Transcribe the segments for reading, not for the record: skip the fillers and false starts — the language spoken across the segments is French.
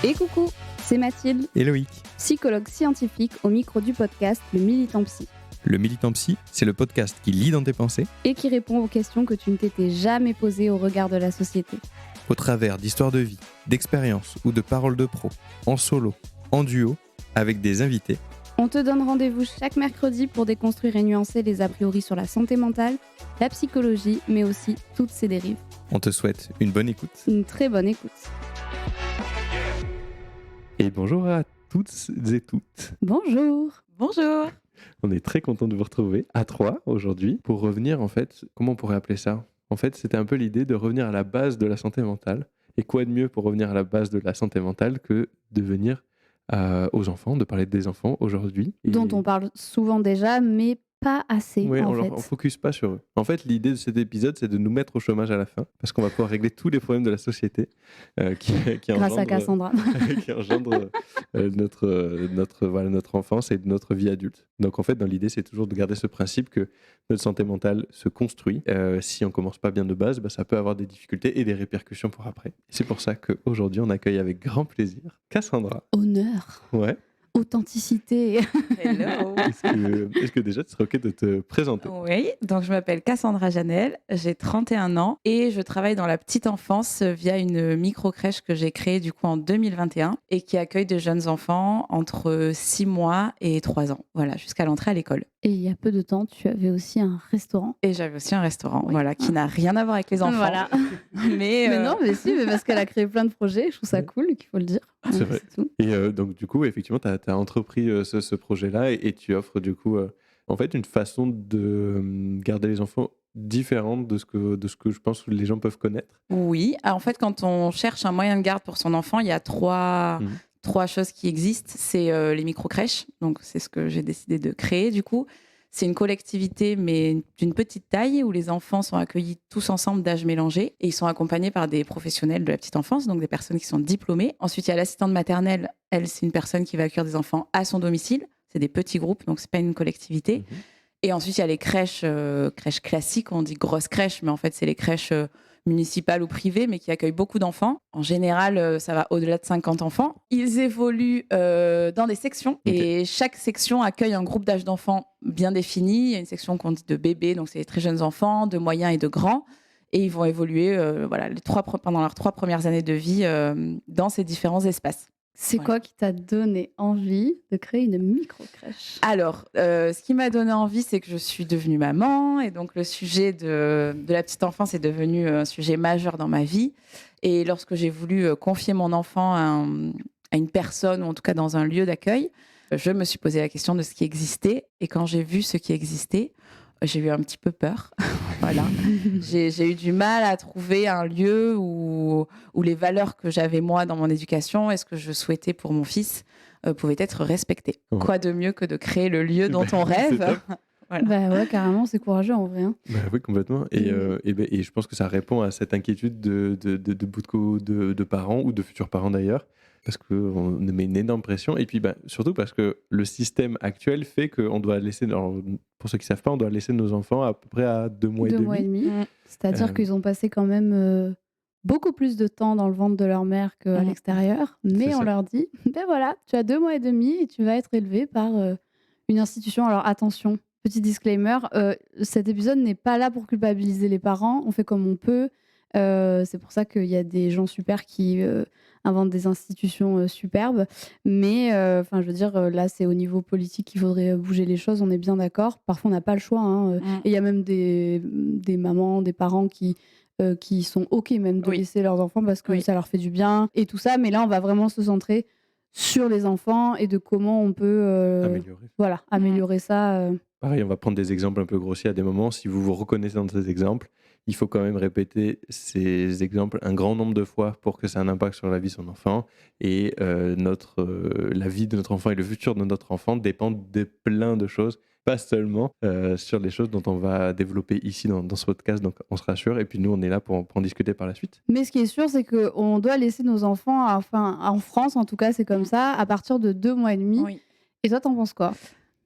Et coucou, c'est Mathilde, et Loïc. psychologue scientifique au micro du podcast Le Militant Psy, Le Militant Psy, c'est le podcast qui lit dans tes pensées et qui répond aux questions que tu ne t'étais jamais posées au regard de la société. au travers d'histoires de vie, d'expériences ou de paroles de pros, en solo, en duo, avec des invités. On te donne rendez-vous chaque mercredi pour déconstruire et nuancer les a priori sur la santé mentale, la psychologie, mais aussi toutes ses dérives. On te souhaite une bonne écoute. Une très bonne écoute. Et bonjour à toutes et toutes. Bonjour. Bonjour. On est très content de vous retrouver à trois aujourd'hui pour revenir en fait, comment on pourrait appeler ça ? En fait, c'était un peu l'idée de revenir à la base de la santé mentale. Et quoi de mieux pour revenir à la base de la santé mentale que de venir aux enfants, de parler des enfants aujourd'hui. Dont on parle souvent déjà, mais pas assez Oui, en on fait. ne focus pas sur eux. En fait, l'idée de cet épisode, c'est de nous mettre au chômage à la fin, parce qu'on va pouvoir régler tous les problèmes de la société qui Grâce à Cassandra. qui engendrent notre enfance et notre vie adulte. Donc en fait, dans l'idée, c'est toujours de garder ce principe que notre santé mentale se construit. Si on ne commence pas bien de base, ça peut avoir des difficultés et des répercussions pour après. C'est pour ça qu'aujourd'hui, on accueille avec grand plaisir Cassandra. Honneur. Ouais. Authenticité. Hello. Est-ce que déjà, tu serais OK de te présenter ? Oui, donc je m'appelle Cassandra Janel, j'ai 31 ans et je travaille dans la petite enfance via une micro-crèche que j'ai créée du coup en 2021 et qui accueille de jeunes enfants entre 6 mois et 3 ans, voilà, jusqu'à l'entrée à l'école. Et il y a peu de temps, tu avais aussi un restaurant. Et j'avais aussi un restaurant, Oui. voilà, qui n'a rien à voir avec les enfants. Voilà. Mais, Mais non, mais si, mais parce qu'elle a créé plein de projets, je trouve ça cool qu'il faut le dire. C'est Donc, vrai. tout. Et donc, du coup, effectivement, tu as entrepris ce projet-là et tu offres, du coup, en fait, une façon de garder les enfants différente de ce que je pense que les gens peuvent connaître. Oui, en fait, quand on cherche un moyen de garde pour son enfant, il y a trois choses qui existent. C'est les micro-crèches, donc c'est ce que j'ai décidé de créer du coup. C'est une collectivité, mais d'une petite taille, où les enfants sont accueillis tous ensemble d'âge mélangé. Et ils sont accompagnés par des professionnels de la petite enfance, donc des personnes qui sont diplômées. Ensuite, il y a l'assistante maternelle. Elle, c'est une personne qui va accueillir des enfants à son domicile. C'est des petits groupes, donc c'est pas une collectivité. Et ensuite, il y a les crèches classiques. On dit grosses crèches, mais en fait, c'est les crèches municipales ou privées, mais qui accueillent beaucoup d'enfants. En général, ça va au-delà de 50 enfants. Ils évoluent dans des sections et chaque section accueille un groupe d'âge d'enfants bien défini. Il y a une section qu'on dit de bébés, donc c'est les très jeunes enfants, de moyens et de grands. Et ils vont évoluer pendant leurs 3 premières années de vie dans ces différents espaces. C'est quoi qui t'a donné envie de créer une micro-crèche ? Alors, ce qui m'a donné envie, c'est que je suis devenue maman. Et donc, le sujet de la petite enfance est devenu un sujet majeur dans ma vie. Et lorsque j'ai voulu confier mon enfant à une personne, ou en tout cas dans un lieu d'accueil, je me suis posé la question de ce qui existait. Et quand j'ai vu ce qui existait, j'ai eu un petit peu peur. Voilà. J'ai eu du mal à trouver un lieu où les valeurs que j'avais moi dans mon éducation et ce que je souhaitais pour mon fils pouvaient être respectées. Ouais. Quoi de mieux que de créer le lieu dont on rêve. Voilà. Bah ouais, carrément, c'est courageux en vrai. Hein. Oui, complètement. Et je pense que ça répond à cette inquiétude de beaucoup de parents ou de futurs parents d'ailleurs, parce qu'on met une énorme pression. Et puis surtout parce que le système actuel fait qu'on doit laisser, alors, pour ceux qui ne savent pas, on doit laisser nos enfants à peu près à 2 mois et 2 demi. mois et demi. C'est-à-dire qu'ils ont passé quand même beaucoup plus de temps dans le ventre de leur mère qu'à l'extérieur. Mais C'est on ça. leur dit, ben voilà, tu as 2 mois et demi et tu vas être élevé par une institution. Alors attention, petit disclaimer, cet épisode n'est pas là pour culpabiliser les parents. On fait comme on peut. C'est pour ça qu'il y a des gens super qui inventent des institutions superbes. Mais je veux dire, là, c'est au niveau politique qu'il faudrait bouger les choses. On est bien d'accord. Parfois, on n'a pas le choix. Hein. Et il y a même des mamans, des parents qui sont OK même de laisser leurs enfants parce que ça leur fait du bien et tout ça. Mais là, on va vraiment se centrer sur les enfants et de comment on peut améliorer ça. Pareil, on va prendre des exemples un peu grossiers à des moments. Si vous vous reconnaissez dans ces exemples, il faut quand même répéter ces exemples un grand nombre de fois pour que ça ait un impact sur la vie de son enfant. Et la vie de notre enfant et le futur de notre enfant dépendent de plein de choses, pas seulement sur les choses dont on va développer ici dans ce podcast. Donc on se rassure. Et puis nous, on est là pour en discuter par la suite. Mais ce qui est sûr, c'est qu'on doit laisser nos enfants, enfin en France en tout cas, c'est comme ça, à partir de 2 mois et demi. Oui. Et toi, t'en penses quoi ?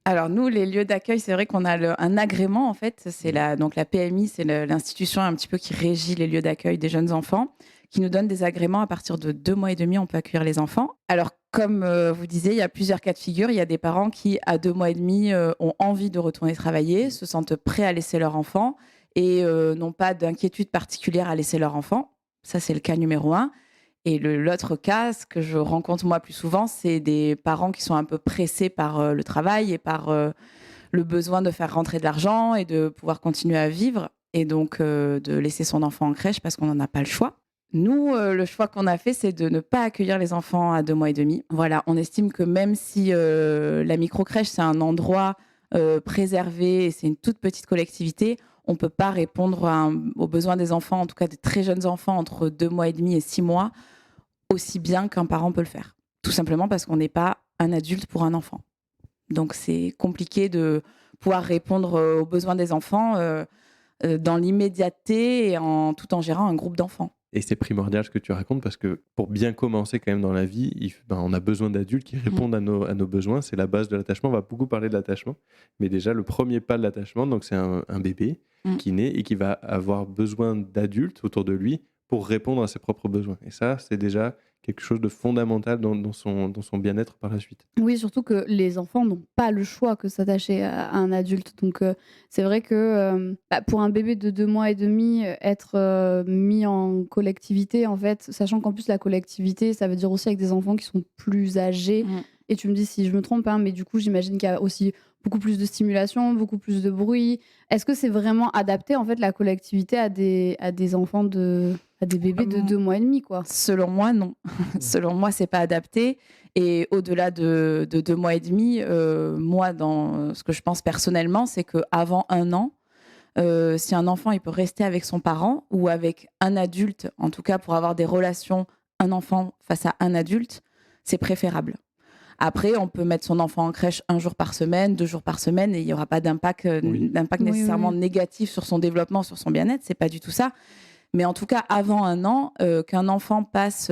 Alors nous, les lieux d'accueil, c'est vrai qu'on a un agrément en fait. C'est la PMI, c'est l'institution un petit peu qui régit les lieux d'accueil des jeunes enfants, qui nous donne des agréments. À partir de 2 mois et demi, on peut accueillir les enfants. Alors, comme vous disiez, il y a plusieurs cas de figure. Il y a des parents qui, à 2 mois et demi, ont envie de retourner travailler, se sentent prêts à laisser leur enfant et n'ont pas d'inquiétude particulière à laisser leur enfant. Ça, c'est le cas numéro 1. Et l'autre cas, ce que je rencontre moi plus souvent, c'est des parents qui sont un peu pressés par le travail et par le besoin de faire rentrer de l'argent et de pouvoir continuer à vivre, et donc de laisser son enfant en crèche parce qu'on n'en a pas le choix. Nous, le choix qu'on a fait, c'est de ne pas accueillir les enfants à 2 mois et demi. Voilà, on estime que même si la microcrèche, c'est un endroit préservé et c'est une toute petite collectivité, on ne peut pas répondre aux besoins des enfants, en tout cas des très jeunes enfants entre 2 mois et demi et 6 mois, aussi bien qu'un parent peut le faire. Tout simplement parce qu'on n'est pas un adulte pour un enfant. Donc c'est compliqué de pouvoir répondre aux besoins des enfants dans l'immédiateté et tout en gérant un groupe d'enfants. Et c'est primordial ce que tu racontes, parce que pour bien commencer quand même dans la vie, on a besoin d'adultes qui répondent à nos besoins. C'est la base de l'attachement. On va beaucoup parler de l'attachement. Mais déjà, le premier pas de l'attachement, donc c'est un bébé qui naît et qui va avoir besoin d'adultes autour de lui pour répondre à ses propres besoins. Et ça, c'est déjà quelque chose de fondamental dans son bien-être par la suite. Oui, surtout que les enfants n'ont pas le choix que s'attacher à un adulte. Donc, c'est vrai que pour un bébé de 2 mois et demi, être mis en collectivité, en fait, sachant qu'en plus, la collectivité, ça veut dire aussi avec des enfants qui sont plus âgés. Et tu me dis si je me trompe, hein, mais du coup, j'imagine qu'il y a aussi beaucoup plus de stimulation, beaucoup plus de bruit. Est-ce que c'est vraiment adapté, en fait, la collectivité à des enfants à des bébés de 2 mois et demi, quoi? Selon moi, non. Selon moi, c'est pas adapté. Et au-delà de 2 mois et demi, moi, dans ce que je pense personnellement, c'est qu'avant 1 an, si un enfant il peut rester avec son parent ou avec un adulte, en tout cas pour avoir des relations, un enfant face à un adulte, c'est préférable. Après, on peut mettre son enfant en crèche 1 jour par semaine, 2 jours par semaine, et il n'y aura pas d'impact nécessairement négatif sur son développement, sur son bien-être. C'est pas du tout ça. Mais en tout cas, avant 1 an, qu'un enfant passe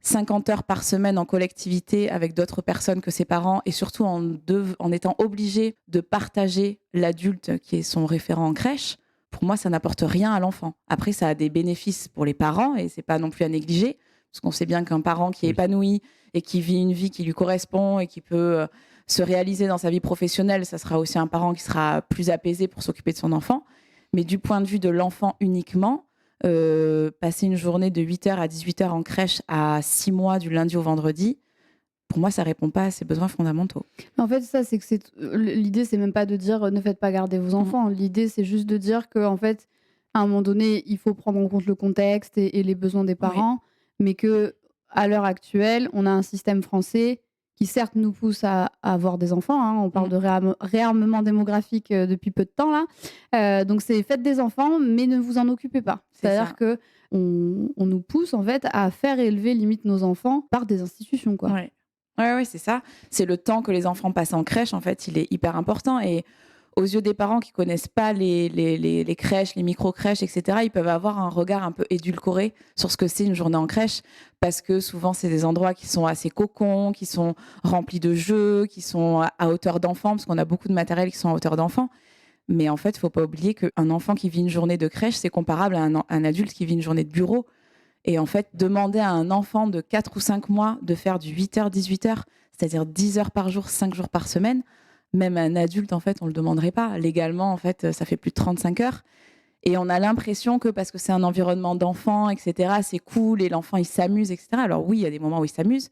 50 heures par semaine en collectivité avec d'autres personnes que ses parents, et surtout en étant obligé de partager l'adulte qui est son référent en crèche, pour moi, ça n'apporte rien à l'enfant. Après, ça a des bénéfices pour les parents, et c'est pas non plus à négliger, parce qu'on sait bien qu'un parent qui est épanoui et qui vit une vie qui lui correspond et qui peut se réaliser dans sa vie professionnelle, ça sera aussi un parent qui sera plus apaisé pour s'occuper de son enfant. Mais du point de vue de l'enfant uniquement, passer une journée de 8h à 18h en crèche à 6 mois du lundi au vendredi, pour moi, ça répond pas à ses besoins fondamentaux. En fait, ça, c'est que l'idée, c'est même pas de dire ne faites pas garder vos enfants. L'idée, c'est juste de dire qu'en fait, à un moment donné, il faut prendre en compte le contexte et les besoins des parents, mais que à l'heure actuelle, on a un système français qui certes nous pousse à avoir des enfants, hein. On parle de réarmement démographique depuis peu de temps là. Donc c'est faites des enfants, mais ne vous en occupez pas. C'est-à-dire que on nous pousse en fait à faire élever limite nos enfants par des institutions, quoi. Ouais, c'est ça. C'est le temps que les enfants passent en crèche, en fait, il est hyper important. Et aux yeux des parents qui connaissent pas les crèches, les micro-crèches, etc., ils peuvent avoir un regard un peu édulcoré sur ce que c'est une journée en crèche, parce que souvent, c'est des endroits qui sont assez cocons, qui sont remplis de jeux, qui sont à hauteur d'enfant, parce qu'on a beaucoup de matériel qui sont à hauteur d'enfant. Mais en fait, il ne faut pas oublier qu'un enfant qui vit une journée de crèche, c'est comparable à un adulte qui vit une journée de bureau. Et en fait, demander à un enfant de 4 ou 5 mois de faire du 8h-18h, c'est-à-dire 10 heures par jour, 5 jours par semaine, même un adulte, en fait, on ne le demanderait pas. Légalement, en fait, ça fait plus de 35 heures. Et on a l'impression que parce que c'est un environnement d'enfants, etc., c'est cool et l'enfant, il s'amuse, etc. Alors oui, il y a des moments où il s'amuse,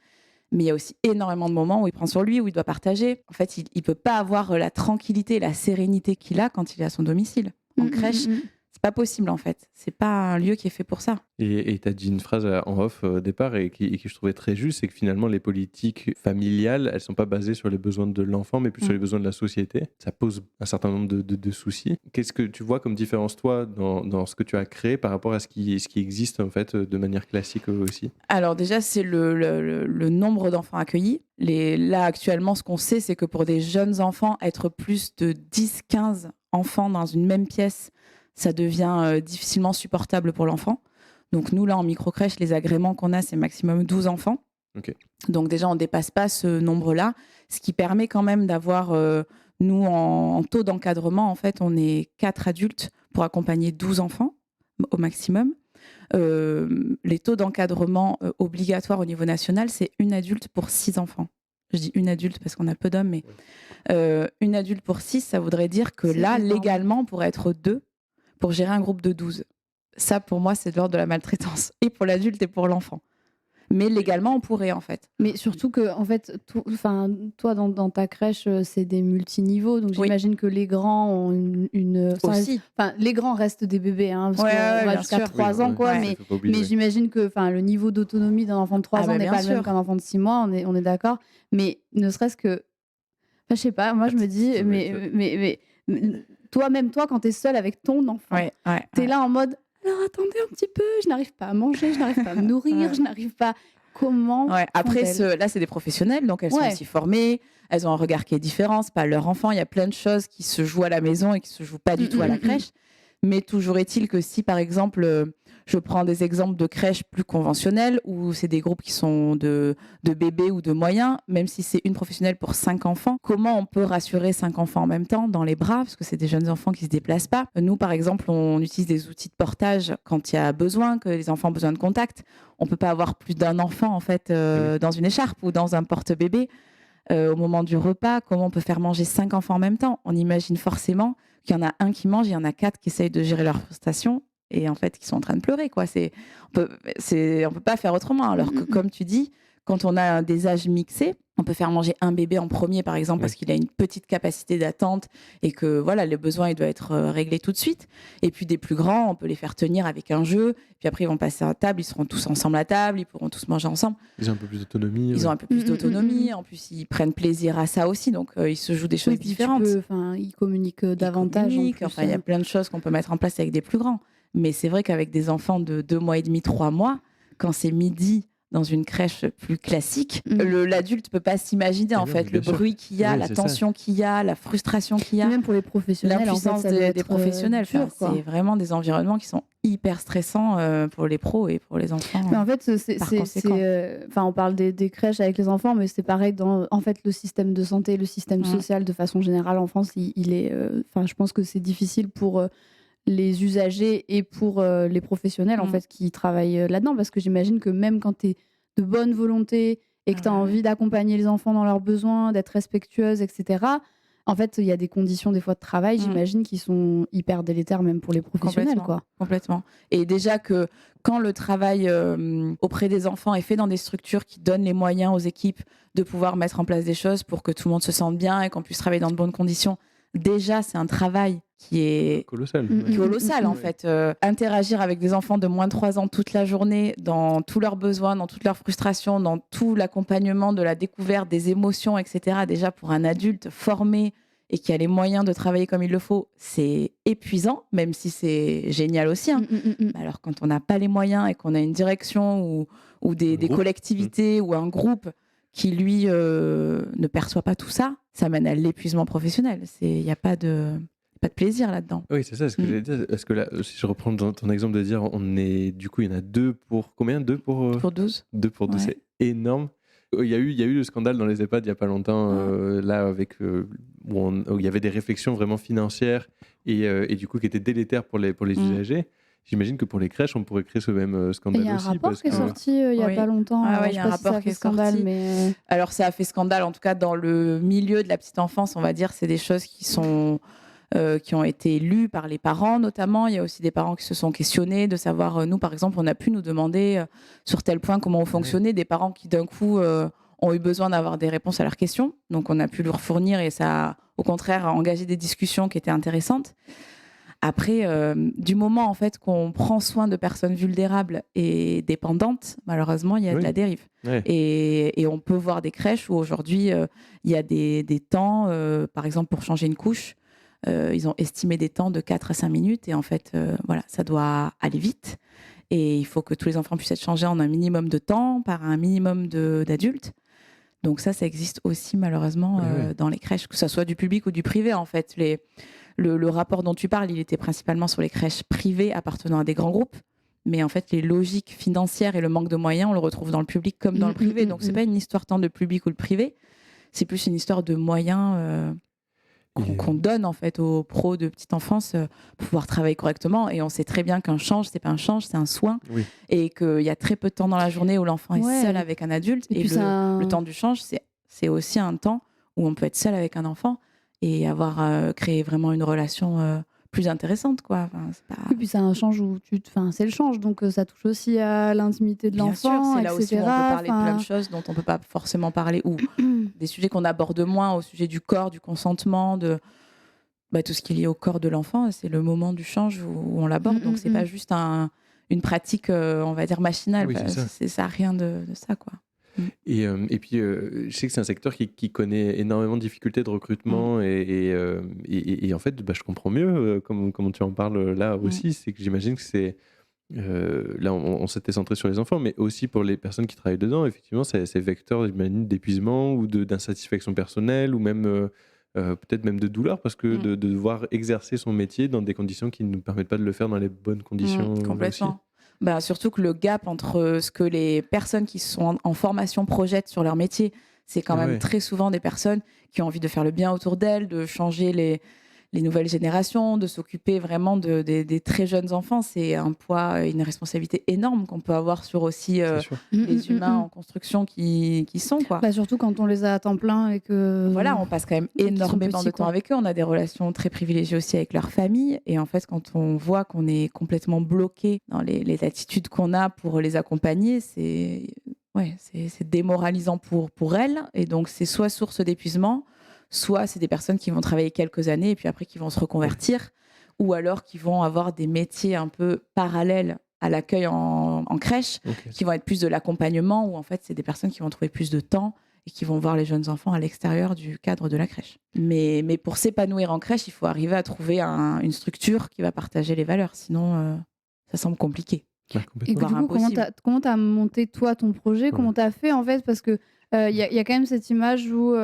mais il y a aussi énormément de moments où il prend sur lui, où il doit partager. En fait, il ne peut pas avoir la tranquillité et la sérénité qu'il a quand il est à son domicile. En crèche, c'est pas possible, en fait. C'est pas un lieu qui est fait pour ça. Et tu as dit une phrase en off au départ et qui je trouvais très juste, c'est que finalement les politiques familiales, elles sont pas basées sur les besoins de l'enfant, mais plus sur les besoins de la société. Ça pose un certain nombre de soucis. Qu'est-ce que tu vois comme différence, toi, dans ce que tu as créé par rapport à ce qui existe en fait de manière classique aussi? Alors déjà, c'est le nombre d'enfants accueillis. Là, actuellement, ce qu'on sait, c'est que pour des jeunes enfants, être plus de 10-15 enfants dans une même pièce, ça devient difficilement supportable pour l'enfant. Donc nous, là, en micro-crèche, les agréments qu'on a, c'est maximum 12 enfants. Okay. Donc déjà, on ne dépasse pas ce nombre-là, ce qui permet quand même d'avoir, nous, en taux d'encadrement, en fait, on est 4 adultes pour accompagner 12 enfants au maximum. les taux d'encadrement obligatoires au niveau national, c'est une adulte pour 6 enfants. Je dis une adulte parce qu'on a peu d'hommes, mais une adulte pour 6, ça voudrait dire que C'est là, énorme. légalement, on pourrait être 2 pour gérer un groupe de 12. Ça, pour moi, c'est de l'ordre de la maltraitance, et pour l'adulte et pour l'enfant. Mais légalement, on pourrait, en fait. Mais surtout que, en fait, toi, dans ta crèche, c'est des multiniveaux, donc Oui. j'imagine que les grands ont Aussi. les grands restent des bébés, hein, parce Ouais, qu'on ouais, va bien jusqu'à sûr. 3 ans, quoi, Ouais. mais, Faut pas oublier, mais ouais. j'imagine que le niveau d'autonomie d'un enfant de 3 ans n'est bien pas le même sûr. qu'un enfant de 6 mois, on est d'accord. Mais ne serait-ce que, je sais pas, moi je me dis, Ça va mais toi, quand t'es seule avec ton enfant, Ouais. t'es là en mode, alors attendez un petit peu, je n'arrive pas à manger, je n'arrive pas à me nourrir, Ouais. je n'arrive pas. Comment Ouais. Après, font-elles là, c'est des professionnels, donc elles sont Ouais. aussi formées. Elles ont un regard qui est différent. C'est pas leur enfant. Il y a plein de choses qui se jouent à la maison et qui se jouent pas du tout à la crèche. Mais toujours est-il que si, par exemple, je prends des exemples de crèches plus conventionnelles où c'est des groupes qui sont de bébés ou de moyens, même si c'est une professionnelle pour 5 enfants, comment on peut rassurer 5 enfants en même temps dans les bras, parce que c'est des jeunes enfants qui se déplacent pas. Nous, par exemple, on utilise des outils de portage quand il y a besoin, que les enfants ont besoin de contact. On peut pas avoir plus d'un enfant, en fait, dans une écharpe ou dans un porte-bébé. Au moment du repas, comment on peut faire manger 5 enfants en même temps? On imagine forcément qu'il y en a un qui mange, il y en a 4 qui essayent de gérer leur frustration et en fait qui sont en train de pleurer, quoi. On peut pas faire autrement. Alors que, comme tu dis, quand on a des âges mixés, on peut faire manger un bébé en premier, par exemple, parce qu'il a une petite capacité d'attente et que voilà, le besoin il doit être réglé tout de suite. Et puis des plus grands, on peut les faire tenir avec un jeu. Puis après, ils vont passer à table, ils seront tous ensemble à table, ils pourront tous manger ensemble. Ils ont un peu plus d'autonomie. Ils ont un peu plus d'autonomie. En plus, ils prennent plaisir à ça aussi. Donc, ils se jouent des choses Oui, puis différentes. ils communiquent davantage. Ils communiquent. En plus, Enfin, il y a plein de choses qu'on peut mettre en place avec des plus grands. Mais c'est vrai qu'avec des enfants de 2 mois et demi, 3 mois, quand c'est midi dans une crèche plus classique, l'adulte peut pas s'imaginer en fait le bruit qu'il y a, la tension qu'il y a, la frustration qu'il y a. Et même pour les professionnels, l'impuissance en fait, des professionnels. dur, quoi. C'est vraiment des environnements qui sont hyper stressants pour les pros et pour les enfants. Mais en fait, on parle des crèches avec les enfants, mais c'est pareil dans en fait le système de santé, le système social de façon générale en France, il est. Je pense que c'est difficile pour les usagers et pour les professionnels en fait qui travaillent là-dedans, parce que j'imagine que même quand tu es de bonne volonté et que tu as envie d'accompagner les enfants dans leurs besoins, d'être respectueuse, etc., en fait, il y a des conditions des fois de travail, j'imagine, qui sont hyper délétères même pour les professionnels. Complètement. Et déjà que quand le travail auprès des enfants est fait dans des structures qui donnent les moyens aux équipes de pouvoir mettre en place des choses pour que tout le monde se sente bien et qu'on puisse travailler dans de bonnes conditions, déjà, c'est un travail qui est colossal. En fait. Interagir avec des enfants de moins de 3 ans toute la journée, dans tous leurs besoins, dans toutes leurs frustrations, dans tout l'accompagnement de la découverte des émotions, etc. Déjà, pour un adulte formé et qui a les moyens de travailler comme il le faut, c'est épuisant, même si c'est génial aussi. Alors, quand on n'a pas les moyens et qu'on a une direction ou des collectivités ou un groupe qui, lui, ne perçoit pas tout ça, ça mène à l'épuisement professionnel. Il n'y a pas de plaisir là-dedans. Oui, c'est ça ce que j'allais dire. Est-ce que là, si je reprends ton exemple de dire, du coup, il y en a 2 pour combien? 2 pour 12. 2 pour 12, c'est énorme. Il y a eu le scandale dans les EHPAD il n'y a pas longtemps, là, avec, où il y avait des réflexions vraiment financières et du coup qui étaient délétères pour les usagers. J'imagine que pour les crèches, on pourrait créer ce même scandale aussi. Il y a un rapport qui est sorti il n'y a pas longtemps. Il y a un rapport qui est sorti. Mais... Alors, ça a fait scandale, en tout cas, dans le milieu de la petite enfance, on va dire. C'est des choses qui ont été lues par les parents, notamment. Il y a aussi des parents qui se sont questionnés de savoir, nous, par exemple, on a pu nous demander sur tel point comment on fonctionnait. Des parents qui, d'un coup, ont eu besoin d'avoir des réponses à leurs questions. Donc, on a pu leur fournir et ça a, au contraire, engagé des discussions qui étaient intéressantes. Après, du moment en fait qu'on prend soin de personnes vulnérables et dépendantes, malheureusement, il y a de la dérive. Ouais. Et on peut voir des crèches où aujourd'hui, il y a des temps, par exemple, pour changer une couche, ils ont estimé des temps de 4 à 5 minutes. Et en fait, ça doit aller vite. Et il faut que tous les enfants puissent être changés en un minimum de temps par un minimum d'adultes. Donc ça existe aussi malheureusement dans les crèches, que ce soit du public ou du privé en fait. Le rapport dont tu parles, il était principalement sur les crèches privées appartenant à des grands groupes. Mais en fait, les logiques financières et le manque de moyens, on le retrouve dans le public comme dans le privé. Donc, c'est pas une histoire tant de public ou de privé. C'est plus une histoire de moyens qu'on donne en fait aux pros de petite enfance pour pouvoir travailler correctement. Et on sait très bien qu'un change, c'est pas un change, c'est un soin. Oui. Et qu'il y a très peu de temps dans la journée où l'enfant est seul avec un adulte. Et le temps du change, c'est aussi un temps où on peut être seul avec un enfant et avoir créé vraiment une relation plus intéressante, quoi. Enfin, c'est pas... Et puis c'est un change où c'est le change, donc ça touche aussi à l'intimité de l'enfant, c'est là aussi où on peut parler de plein de choses dont on peut pas forcément parler, ou des sujets qu'on aborde moins, au sujet du corps, du consentement, de tout ce qui est lié au corps de l'enfant. C'est le moment du change où on l'aborde, donc c'est pas juste une pratique, on va dire machinale. Oui, ça a rien de ça, quoi. Et puis, je sais que c'est un secteur qui connaît énormément de difficultés de recrutement et en fait, je comprends mieux comment tu en parles là aussi. C'est que j'imagine que c'est... là, on s'était centré sur les enfants, mais aussi pour les personnes qui travaillent dedans, effectivement, c'est vecteur d'épuisement ou d'insatisfaction personnelle ou même peut-être même de douleur parce que de devoir exercer son métier dans des conditions qui ne nous permettent pas de le faire dans les bonnes conditions. Complètement. Aussi. Surtout que le gap entre ce que les personnes qui sont en formation projettent sur leur métier, c'est quand même très souvent des personnes qui ont envie de faire le bien autour d'elles, de changer les nouvelles générations, de s'occuper vraiment des très jeunes enfants. C'est un poids, une responsabilité énorme qu'on peut avoir sur aussi les humains en construction qui sont, quoi. Surtout quand on les a à temps plein et que... Voilà, on passe quand même énormément de temps avec eux. On a des relations très privilégiées aussi avec leur famille. Et en fait, quand on voit qu'on est complètement bloqué dans les attitudes qu'on a pour les accompagner, c'est démoralisant pour elles. Et donc, c'est soit source d'épuisement, soit c'est des personnes qui vont travailler quelques années et puis après qui vont se reconvertir, ou alors qui vont avoir des métiers un peu parallèles à l'accueil en crèche, qui vont être plus de l'accompagnement, où en fait c'est des personnes qui vont trouver plus de temps et qui vont voir les jeunes enfants à l'extérieur du cadre de la crèche. Mais pour s'épanouir en crèche, il faut arriver à trouver une structure qui va partager les valeurs, sinon ça semble compliqué. Et du coup, comment t'as monté toi ton projet, comment t'as fait en fait, parce que y a quand même cette image où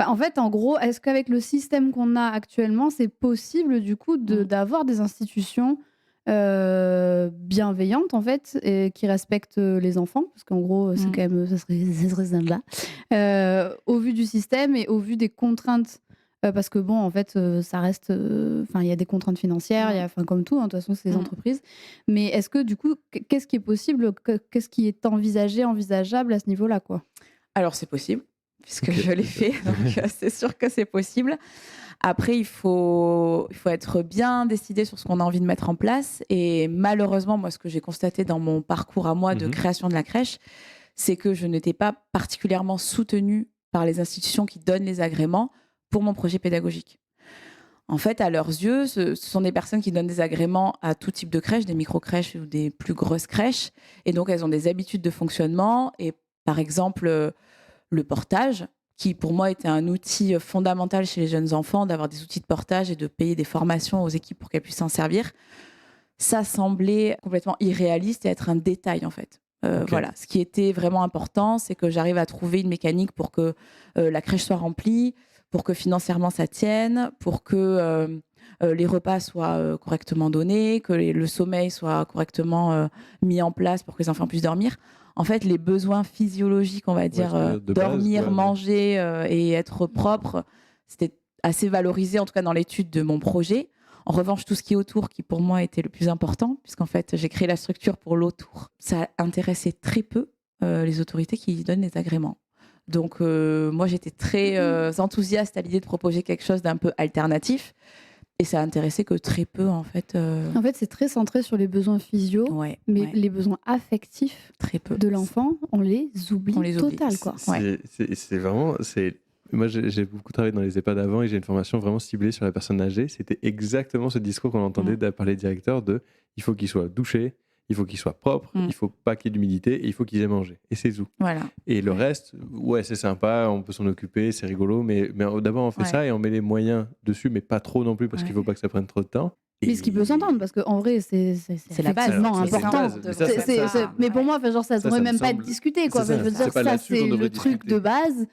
en fait, en gros, est-ce qu'avec le système qu'on a actuellement, c'est possible du coup d'avoir des institutions bienveillantes en fait et qui respectent les enfants, parce qu'en gros, c'est quand même ça serait sympa au vu du système et au vu des contraintes, parce que bon, en fait, ça reste, il y a des contraintes financières, il y a, comme tout, de toute façon, c'est les entreprises. Mais est-ce que du coup, qu'est-ce qui est possible, qu'est-ce qui est envisageable à ce niveau-là, quoi? Alors, c'est possible, puisque je l'ai fait, donc c'est sûr que c'est possible. Après, il faut être bien décidé sur ce qu'on a envie de mettre en place. Et malheureusement, moi, ce que j'ai constaté dans mon parcours à moi de création de la crèche, c'est que je n'étais pas particulièrement soutenue par les institutions qui donnent les agréments pour mon projet pédagogique. En fait, à leurs yeux, ce sont des personnes qui donnent des agréments à tout type de crèche, des micro-crèches ou des plus grosses crèches. Et donc, elles ont des habitudes de fonctionnement. Et par exemple, le portage, qui pour moi était un outil fondamental chez les jeunes enfants, d'avoir des outils de portage et de payer des formations aux équipes pour qu'elles puissent s'en servir, ça semblait complètement irréaliste et être un détail en fait. Voilà. Ce qui était vraiment important, c'est que j'arrive à trouver une mécanique pour que la crèche soit remplie, pour que financièrement ça tienne, pour que les repas soient correctement donnés, que le sommeil soit correctement mis en place pour que les enfants puissent dormir. En fait, les besoins physiologiques, on va dire, dormir, base, manger et être propre, c'était assez valorisé, en tout cas dans l'étude de mon projet. En revanche, tout ce qui est autour, qui pour moi était le plus important, puisqu'en fait, j'ai créé la structure pour l'autour, ça intéressait très peu les autorités qui donnent les agréments. Donc, moi, j'étais très enthousiaste à l'idée de proposer quelque chose d'un peu alternatif. Et ça a intéressé que très peu, en fait. En fait, c'est très centré sur les besoins physio, mais les besoins affectifs très peu. De l'enfant, on les oublie total, quoi. C'est vraiment... Moi, j'ai beaucoup travaillé dans les EHPAD avant et j'ai une formation vraiment ciblée sur la personne âgée. C'était exactement ce discours qu'on entendait par les directeurs de « il faut qu'il soit douché, il faut qu'il soit propre, il ne faut pas qu'il y ait d'humidité et il faut qu'ils aient mangé. » Et c'est tout. Voilà. Et le reste, c'est sympa, on peut s'en occuper, c'est rigolo, mais d'abord on fait ça et on met les moyens dessus, mais pas trop non plus parce qu'il ne faut pas que ça prenne trop de temps. Mais ce qui peut s'entendre, parce qu'en vrai, c'est la base, important. Mais pour moi, ça ne devrait même pas être discuté. Quoi. Je veux dire, ça, c'est le truc de base.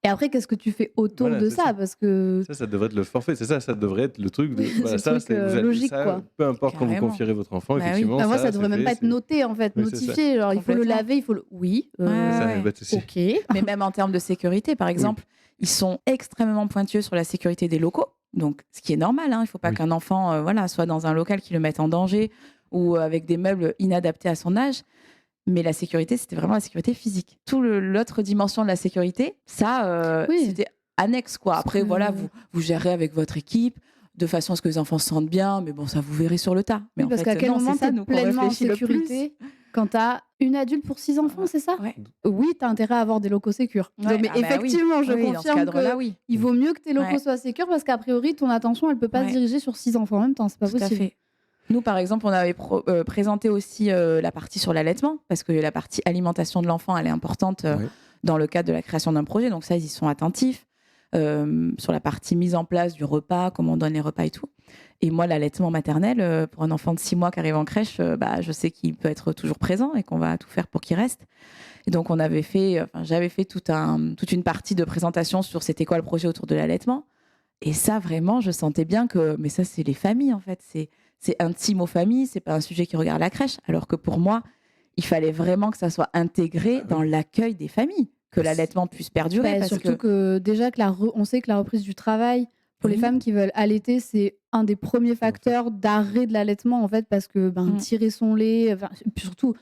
Et après, qu'est-ce que tu fais autour Voilà, de c'est ça? ça. Parce que Ça devrait être le forfait. C'est ça devrait être le truc de. Voilà, c'est le truc logique, quoi. peu importe quand vous Carrément. confierez votre enfant, Bah oui. effectivement, Bah, moi, ça c'est devrait même fait, pas être noté, en fait, Oui, c'est ça. notifié. Genre, il faut le Complètement. laver, il faut le. Oui, Ouais, Ça, ouais. bah, c'est- ok. Mais même en termes de sécurité, par exemple, ils sont extrêmement pointueux sur la sécurité des locaux. Donc, ce qui est normal, hein. Il ne faut pas Oui. qu'un enfant soit dans un local qui le mette en danger ou avec des meubles inadaptés à son âge. Mais la sécurité, c'était vraiment la sécurité physique. L'autre dimension de la sécurité, ça, Oui. c'était annexe, quoi. Parce Après, que- voilà, vous gérez avec votre équipe de façon à ce que les enfants se sentent bien, mais bon, ça vous verrez sur le tas. Mais Oui, en parce fait, qu'à quel non, moment c'est ça, tu es nous, qu'on pleinement en réfléchit le plus. sécurité quand tu as une adulte pour 6 enfants, c'est ça? Ouais. Oui, tu as intérêt à avoir des locaux sécures. Ouais, Donc, mais ah bah oui. effectivement, je Oui, dans ce confirme cadre-là, oui. qu'il vaut mieux que tes locaux Ouais. soient sécures parce qu'a priori, ton attention, elle peut pas se Ouais. diriger sur 6 enfants en même temps. C'est pas Tout à possible. fait. Nous, par exemple, on avait présenté aussi la partie sur l'allaitement, parce que la partie alimentation de l'enfant, elle est importante Ouais. dans le cadre de la création d'un projet. Donc ça, ils y sont attentifs. Sur la partie mise en place du repas, comment on donne les repas et tout. Et moi, l'allaitement maternel, pour un enfant de 6 mois qui arrive en crèche, je sais qu'il peut être toujours présent et qu'on va tout faire pour qu'il reste. Et donc, j'avais fait toute une partie de présentation sur c'était quoi le projet autour de l'allaitement. Et ça, vraiment, je sentais bien que... Mais ça, c'est les familles, en fait. C'est intime aux familles, c'est pas un sujet qui regarde la crèche. Alors que pour moi, il fallait vraiment que ça soit intégré dans l'accueil des familles, que l'allaitement puisse perdurer. Bah, parce surtout que déjà on sait que la reprise du travail pour les Oui. femmes qui veulent allaiter, c'est un des premiers facteurs d'arrêt de l'allaitement en fait parce que tirer son lait, puis surtout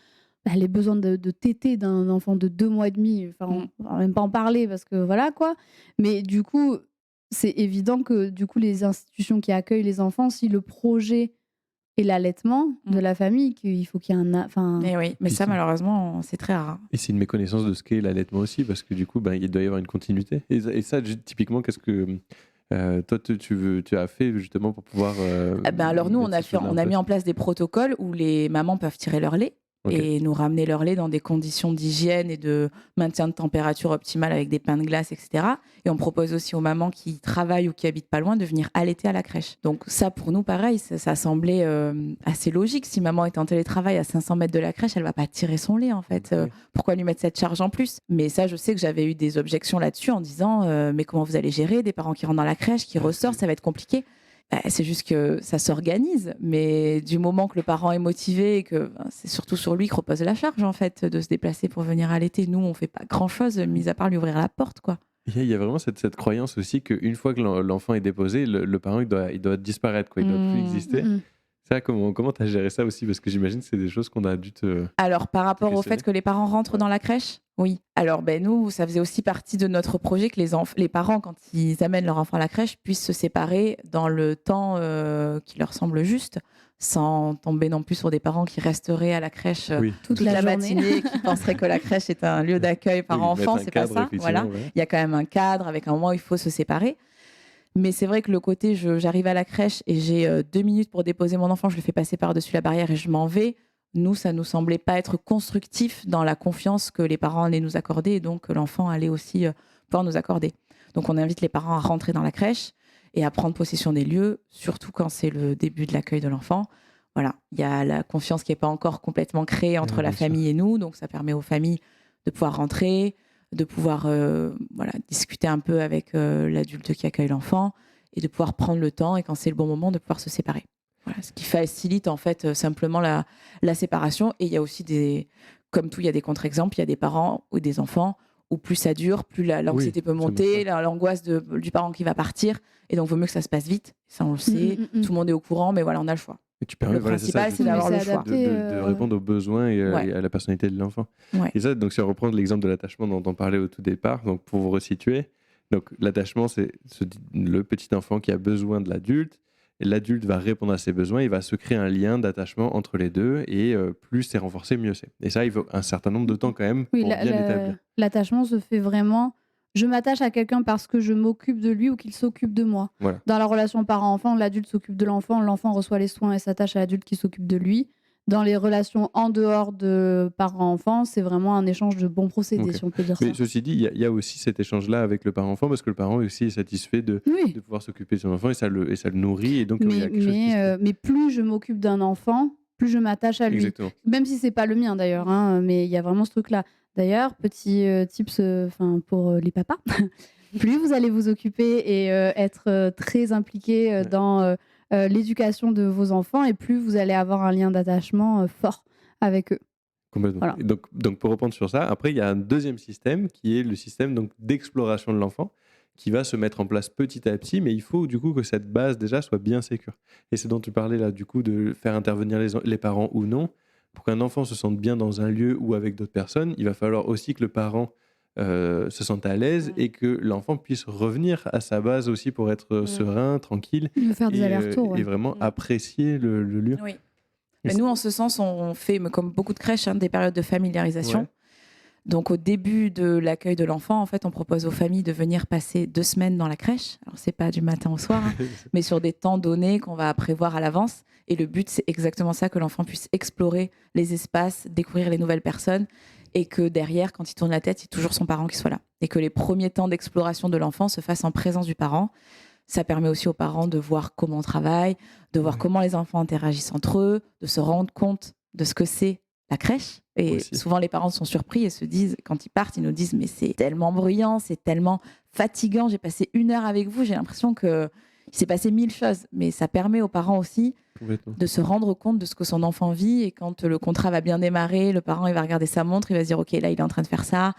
les besoins de téter d'un enfant de 2 mois et demi, on va même pas en parler parce que voilà quoi. Mais du coup, c'est évident que du coup les institutions qui accueillent les enfants, si le projet est l'allaitement de la famille, qu'il faut qu'il y ait Mais oui, mais Puis ça, c'est- malheureusement, c'est très rare. Et c'est une méconnaissance de ce qu'est l'allaitement aussi, parce que du coup, il doit y avoir une continuité. Et ça, typiquement, qu'est-ce que toi, tu as fait justement pour pouvoir. Alors nous, mettre ces choses-là on a mis en place des protocoles où les mamans peuvent tirer leur lait Ok. et nous ramener leur lait dans des conditions d'hygiène et de maintien de température optimale avec des pains de glace, etc. Et on propose aussi aux mamans qui travaillent ou qui habitent pas loin de venir allaiter à la crèche. Donc ça, pour nous, pareil, ça semblait assez logique. Si maman est en télétravail à 500 mètres de la crèche, elle va pas tirer son lait, en fait. Oui. Pourquoi lui mettre cette charge en plus? Mais ça, je sais que j'avais eu des objections là-dessus en disant mais comment vous allez gérer des parents qui rentrent dans la crèche, qui ressortent, ça va être compliqué. C'est juste que ça s'organise, mais du moment que le parent est motivé et que c'est surtout sur lui que repose la charge, en fait, de se déplacer pour venir allaiter. Nous, on fait pas grand-chose, mis à part lui ouvrir la porte, quoi. Il y a vraiment cette croyance aussi qu'une fois que l'enfant est déposé, le parent il doit disparaître, quoi. Il doit plus exister. Ça, comment tu as géré ça aussi? Parce que j'imagine que c'est des choses qu'on a dû te. Alors, par rapport au questionner fait que les parents rentrent dans la crèche, oui. Alors, nous, ça faisait aussi partie de notre projet que les parents, quand ils amènent leur enfant à la crèche, puissent se séparer dans le temps qui leur semble juste, sans tomber non plus sur des parents qui resteraient à la crèche Oui. toute toute la la journée. matinée, qui penseraient que la crèche est un lieu d'accueil par Oui, enfant. mettre un C'est pas cadre, ça. effectivement, Voilà. ouais. Il y a quand même un cadre avec un moment où il faut se séparer. Mais c'est vrai que le côté, j'arrive à la crèche et j'ai 2 minutes pour déposer mon enfant, je le fais passer par-dessus la barrière et je m'en vais. Nous, ça nous semblait pas être constructif dans la confiance que les parents allaient nous accorder et donc que l'enfant allait aussi pouvoir nous accorder. Donc on invite les parents à rentrer dans la crèche et à prendre possession des lieux, surtout quand c'est le début de l'accueil de l'enfant. Voilà, il y a la confiance qui n'est pas encore complètement créée entre la bien sûr. famille et nous, donc ça permet aux familles de pouvoir rentrer, de pouvoir discuter un peu avec l'adulte qui accueille l'enfant et de pouvoir prendre le temps et quand c'est le bon moment de pouvoir se séparer. Voilà, ce qui facilite en fait simplement la séparation. Et il y a aussi comme tout, il y a des contre-exemples, il y a des parents ou des enfants où plus ça dure, plus l'anxiété peut monter, l'angoisse du parent qui va partir. Et donc, il vaut mieux que ça se passe vite. Ça, on le sait. Tout le monde est au courant, mais voilà, on a le choix. Et tu permets, Le principal, c'est d'avoir le choix. de répondre aux besoins et Ouais. à la personnalité de l'enfant. Ouais. Et ça, donc, si on reprend l'exemple de l'attachement dont on parlait au tout départ, donc pour vous resituer, donc l'attachement, c'est le petit enfant qui a besoin de l'adulte, et l'adulte va répondre à ses besoins, il va se créer un lien d'attachement entre les deux, et plus c'est renforcé, mieux c'est. Et ça, il faut un certain nombre de temps quand même pour bien l'établir. L'attachement se fait vraiment. Je m'attache à quelqu'un parce que je m'occupe de lui ou qu'il s'occupe de moi. Voilà. Dans la relation parent-enfant, l'adulte s'occupe de l'enfant, l'enfant reçoit les soins et s'attache à l'adulte qui s'occupe de lui. Dans les relations en dehors de parent-enfant, c'est vraiment un échange de bons procédés, Ok. si on peut dire Mais ça. ceci dit, il y a aussi cet échange-là avec le parent-enfant, parce que le parent aussi est satisfait de pouvoir s'occuper de son enfant, et ça le nourrit, et donc il y a quelque chose qui se... Mais plus je m'occupe d'un enfant, plus je m'attache à lui. Exactement. Même si c'est pas le mien d'ailleurs, hein, mais il y a vraiment ce truc-là. D'ailleurs, petit tips pour les papas, plus vous allez vous occuper et être très impliqué dans l'éducation de vos enfants, et plus vous allez avoir un lien d'attachement fort avec eux. Complètement. Voilà. Et donc, pour reprendre sur ça, après, il y a un deuxième système qui est le système donc, d'exploration de l'enfant qui va se mettre en place petit à petit, mais il faut du coup que cette base déjà soit bien sécure. Et c'est dont tu parlais là, du coup, de faire intervenir les parents ou non. Pour qu'un enfant se sente bien dans un lieu ou avec d'autres personnes, il va falloir aussi que le parent se sente à l'aise et que l'enfant puisse revenir à sa base aussi pour être serein, tranquille Faire des allers-retours. et vraiment apprécier le lieu. Oui. Mais nous, en ce sens, on fait, comme beaucoup de crèches, des périodes de familiarisation. Ouais. Donc, au début de l'accueil de l'enfant, en fait, on propose aux familles de venir passer 2 semaines dans la crèche. Alors, c'est pas du matin au soir, mais sur des temps donnés qu'on va prévoir à l'avance. Et le but, c'est exactement ça, que l'enfant puisse explorer les espaces, découvrir les nouvelles personnes, et que derrière, quand il tourne la tête, il y ait toujours son parent qui soit là. Et que les premiers temps d'exploration de l'enfant se fassent en présence du parent. Ça permet aussi aux parents de voir comment on travaille, de voir comment les enfants interagissent entre eux, de se rendre compte de ce que c'est la crèche. Et Aussi. souvent, les parents sont surpris et se disent, quand ils partent, ils nous disent « mais c'est tellement bruyant, c'est tellement fatigant, j'ai passé 1 heure avec vous, j'ai l'impression qu'il s'est passé 1000 choses ». Mais ça permet aux parents aussi de se rendre compte de ce que son enfant vit. Et quand le contrat va bien démarrer, le parent il va regarder sa montre, il va se dire « ok, là, il est en train de faire ça,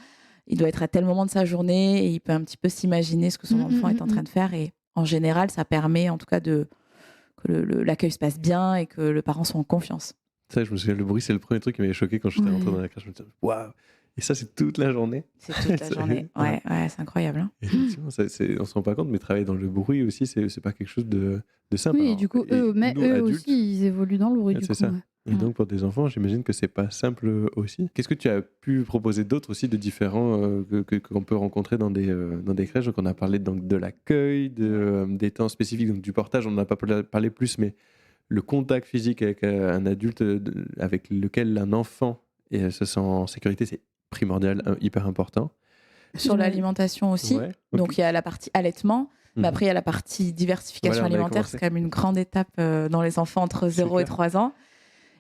il doit être à tel moment de sa journée », et il peut un petit peu s'imaginer ce que son enfant est en train de faire. Et en général, ça permet en tout cas que l'accueil se passe bien et que le parent soit en confiance. Ça, je me souviens, le bruit, c'est le premier truc qui m'avait choqué quand j'étais rentré dans la crèche. Je me disais, waouh! Et ça, c'est toute la journée. C'est toute la journée. Ouais, c'est incroyable. Hein. Effectivement, on ne se rend pas compte, mais travailler dans le bruit aussi, c'est pas quelque chose de simple. Oui, et du coup, eux adultes, aussi, ils évoluent dans le bruit. c'est ça. Et donc, pour des enfants, j'imagine que c'est pas simple aussi. Qu'est-ce que tu as pu proposer d'autre aussi de différents qu'on peut rencontrer dans des crèches? Donc, on a parlé donc, de l'accueil, des temps spécifiques, donc du portage, on n'en a pas parlé plus, mais le contact physique avec un adulte avec lequel un enfant se sent en sécurité, c'est primordial, hyper important. Sur l'alimentation aussi. Ouais, okay. Donc, il y a la partie allaitement. Mais après, il y a la partie diversification alimentaire. C'est quand même une grande étape dans les enfants entre 0 et 3 ans.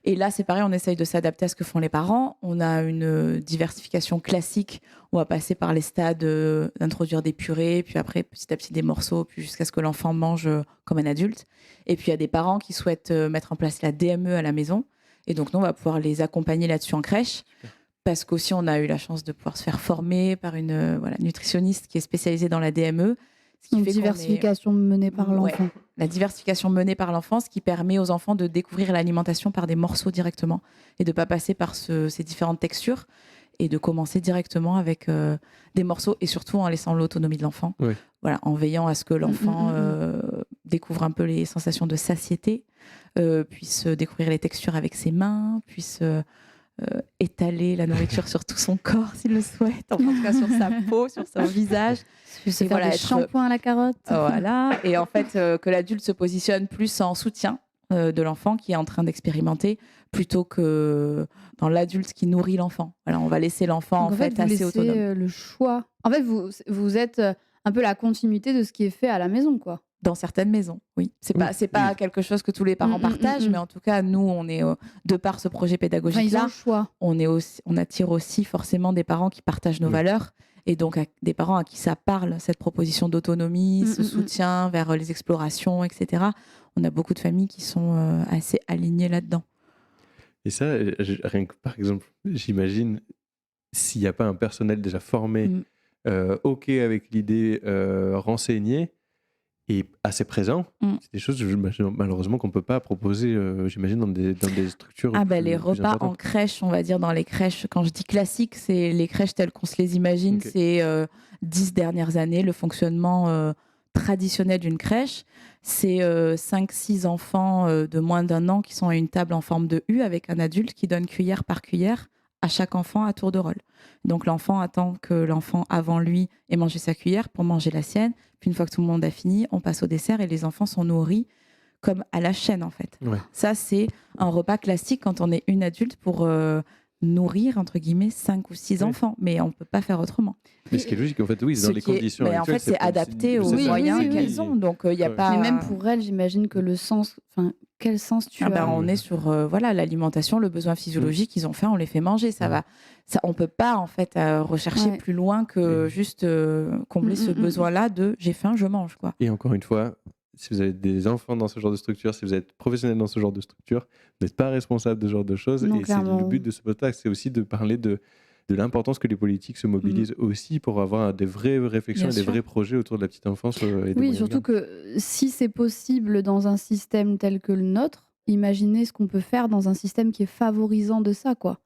Et là, c'est pareil, on essaye de s'adapter à ce que font les parents. On a une diversification classique. On va passer par les stades d'introduire des purées, puis après, petit à petit, des morceaux, puis jusqu'à ce que l'enfant mange comme un adulte. Et puis, il y a des parents qui souhaitent mettre en place la DME à la maison. Et donc, nous, on va pouvoir les accompagner là-dessus en crèche. Parce qu'aussi, on a eu la chance de pouvoir se faire former par une nutritionniste qui est spécialisée dans la DME. Donc, diversification menée par l'enfant. Ouais, la diversification menée par l'enfant, ce qui permet aux enfants de découvrir l'alimentation par des morceaux directement et de ne pas passer par ces différentes textures et de commencer directement avec des morceaux et surtout en laissant l'autonomie de l'enfant. Oui. Voilà, en veillant à ce que l'enfant découvre un peu les sensations de satiété, puisse découvrir les textures avec ses mains, puisse étaler la nourriture sur tout son corps s'il le souhaite, en tout cas sur sa peau, sur son visage. C'est voilà, des shampoings à la carotte. Voilà, et en fait que l'adulte se positionne plus en soutien de l'enfant qui est en train d'expérimenter plutôt que dans l'adulte qui nourrit l'enfant. Voilà, on va laisser l'enfant en fait assez autonome. Le choix. En fait, vous êtes un peu la continuité de ce qui est fait à la maison, quoi. Dans certaines maisons, oui. C'est pas quelque chose que tous les parents partagent, mais en tout cas, nous, on est de par ce projet pédagogique-là, on attire aussi forcément des parents qui partagent nos valeurs, et donc des parents à qui ça parle, cette proposition d'autonomie, ce soutien vers les explorations, etc. On a beaucoup de familles qui sont assez alignées là-dedans. Et ça, rien que par exemple, j'imagine, s'il n'y a pas un personnel déjà formé, OK avec l'idée, renseigné, et assez présent, c'est des choses malheureusement qu'on ne peut pas proposer, j'imagine, dans des structures. Les repas en crèche, on va dire dans les crèches, quand je dis classique, c'est les crèches telles qu'on se les imagine, c'est 10 dernières années, le fonctionnement traditionnel d'une crèche. C'est 5-6 enfants de moins d'1 an qui sont à une table en forme de U avec un adulte qui donne cuillère par cuillère à chaque enfant à tour de rôle. Donc l'enfant attend que l'enfant avant lui ait mangé sa cuillère pour manger la sienne. Puis une fois que tout le monde a fini, on passe au dessert et les enfants sont nourris comme à la chaîne en fait. Ouais. Ça, c'est un repas classique quand on est une adulte pour nourrir entre guillemets 5 ou 6 enfants, mais on ne peut pas faire autrement. Mais ce qui est logique en fait, oui, dans les conditions actuelles. En fait, c'est adapté aux moyens qu'elles ont. Donc il y a pas. Mais même pour elles, j'imagine que le sens, Quel sens tu as? On est sur l'alimentation, le besoin physiologique, ils ont faim, on les fait manger. On peut pas en fait rechercher plus loin que juste combler ce besoin-là de j'ai faim, je mange, quoi. Et encore une fois, si vous avez des enfants dans ce genre de structure, si vous êtes professionnel dans ce genre de structure, vous n'êtes pas responsable de ce genre de choses. Non, et c'est clairement. le but de ce podcast, c'est aussi de parler de l'importance que les politiques se mobilisent aussi pour avoir des vraies réflexions Bien et des sûr. vrais projets autour de la petite enfance. Et des Oui, moyens surtout gardes. que si c'est possible dans un système tel que le nôtre, imaginez ce qu'on peut faire dans un système qui est favorisant de ça, quoi.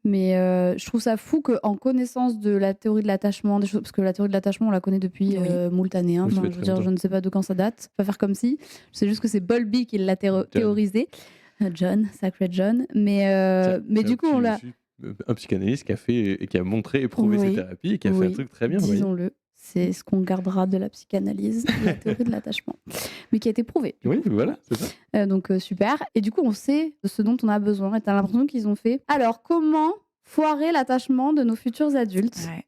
Mais je trouve ça fou qu'en connaissance de la théorie de l'attachement, des choses, parce que la théorie de l'attachement, on la connaît depuis Oui. moult années. Hein. Oui, ça Enfin, fait je veux très dire, je longtemps. ne sais pas de quand ça date. Pas faire comme si. Je sais juste que c'est Bowlby qui l'a théorisé. John, Sacred John. Mais du coup, on l'a. Un psychanalyste qui a fait et qui a montré et prouvé ses Oui, thérapies et qui a fait un truc très bien. vous voyez. disons-le. C'est ce qu'on gardera de la psychanalyse, de la théorie de l'attachement. Mais qui a été prouvé. Oui, voilà, c'est ça. Donc super. Et du coup, on sait de ce dont on a besoin. Et t'as l'impression qu'ils ont fait. Alors, comment foirer l'attachement de nos futurs adultes? Ouais.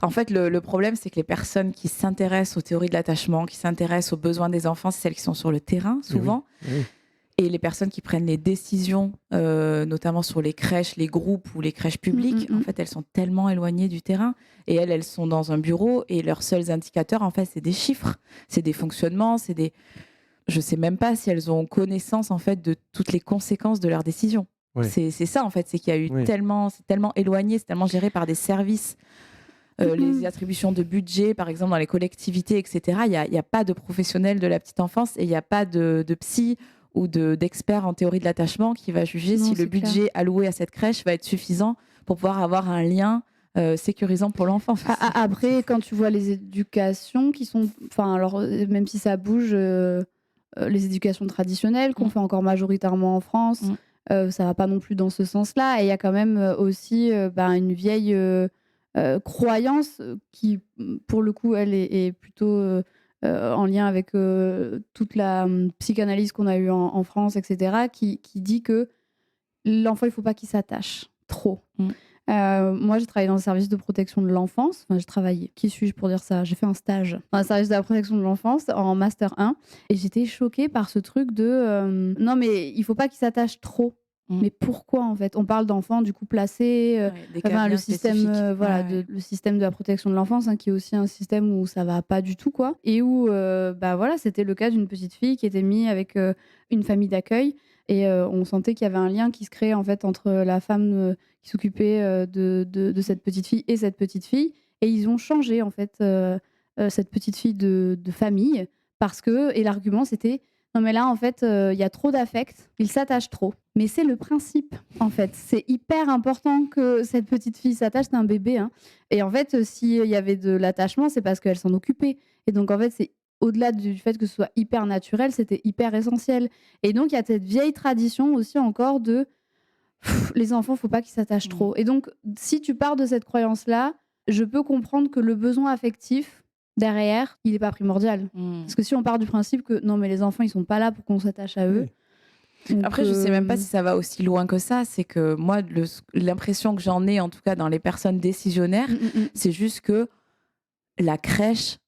En fait, le problème, c'est que les personnes qui s'intéressent aux théories de l'attachement, qui s'intéressent aux besoins des enfants, c'est celles qui sont sur le terrain, souvent. Oui. Et les personnes qui prennent les décisions, notamment sur les crèches, les groupes ou les crèches publiques, en fait, elles sont tellement éloignées du terrain. Et elles sont dans un bureau et leurs seuls indicateurs, en fait, c'est des chiffres, c'est des fonctionnements, c'est des... Je sais même pas si elles ont connaissance, en fait, de toutes les conséquences de leurs décisions. Ouais. C'est ça, en fait, c'est qu'il y a eu c'est tellement éloigné, c'est tellement géré par des services. Les attributions de budget, par exemple, dans les collectivités, etc. Il n'y a pas de professionnels de la petite enfance et il n'y a pas de psy ou d'expert en théorie de l'attachement qui va juger si le budget alloué à cette crèche va être suffisant pour pouvoir avoir un lien sécurisant pour l'enfant. Après, quand tu vois les éducations qui sont... Enfin, alors, même si ça bouge, les éducations traditionnelles qu'on fait encore majoritairement en France, ça va pas non plus dans ce sens-là. Et il y a quand même aussi une vieille croyance qui, pour le coup, elle est plutôt... en lien avec toute la psychanalyse qu'on a eue en France, etc., qui dit que l'enfant, il ne faut pas qu'il s'attache trop. Moi, j'ai travaillé dans le service de protection de l'enfance. Enfin, j'ai travaillé. Qui suis-je pour dire ça? J'ai fait un stage dans le service de la protection de l'enfance en Master 1. Et j'étais choquée par ce truc de non, mais il ne faut pas qu'il s'attache trop. Mais pourquoi, en fait? On parle d'enfants, du coup, placés. Le système, le système de la protection de l'enfance, qui est aussi un système où ça va pas du tout, quoi. Et où, c'était le cas d'une petite fille qui était mise avec une famille d'accueil. Et on sentait qu'il y avait un lien qui se créait, en fait, entre la femme qui s'occupait de cette petite fille et cette petite fille. Et ils ont changé, en fait, cette petite fille de famille. Parce que, et l'argument, c'était... Non, mais là, en fait, il y a trop d'affect, il s'attache trop. Mais c'est le principe, en fait. C'est hyper important que cette petite fille s'attache, c'est un bébé. Hein. Et en fait, s'il y avait de l'attachement, c'est parce qu'elle s'en occupait. Et donc, en fait, c'est au-delà du fait que ce soit hyper naturel, c'était hyper essentiel. Et donc, il y a cette vieille tradition aussi encore de les enfants, faut pas qu'ils s'attachent trop. Et donc, si tu pars de cette croyance-là, je peux comprendre que le besoin affectif, derrière, il n'est pas primordial. Parce que si on part du principe que non, mais les enfants, ils sont pas là pour qu'on s'attache à eux. Donc, après, je sais même pas si ça va aussi loin que ça. C'est que moi, l'impression que j'en ai, en tout cas dans les personnes décisionnaires, c'est juste que la crèche,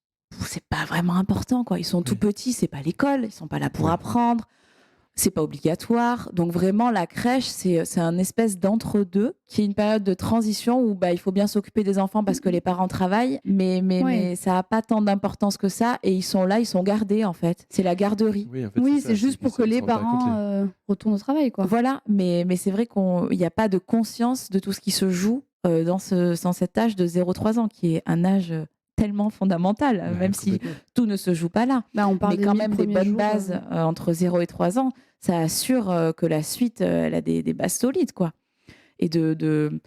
c'est pas vraiment important, quoi. Ils sont tout petits, c'est pas l'école, ils sont pas là pour apprendre. C'est pas obligatoire. Donc vraiment, la crèche, c'est un espèce d'entre-deux qui est une période de transition où il faut bien s'occuper des enfants parce que les parents travaillent, mais ça n'a pas tant d'importance que ça. Et ils sont là, ils sont gardés, en fait. C'est la garderie. Oui, en fait, oui, ça, c'est juste pour que les parents retournent au travail, quoi. Voilà, mais c'est vrai qu'il n'y a pas de conscience de tout ce qui se joue dans cet âge de 0-3 ans, qui est un âge... tellement fondamental, même si tout ne se joue pas là. On parle mais quand même des bonnes bases entre 0 et 3 ans, ça assure que la suite, elle a des bases solides, quoi. Et de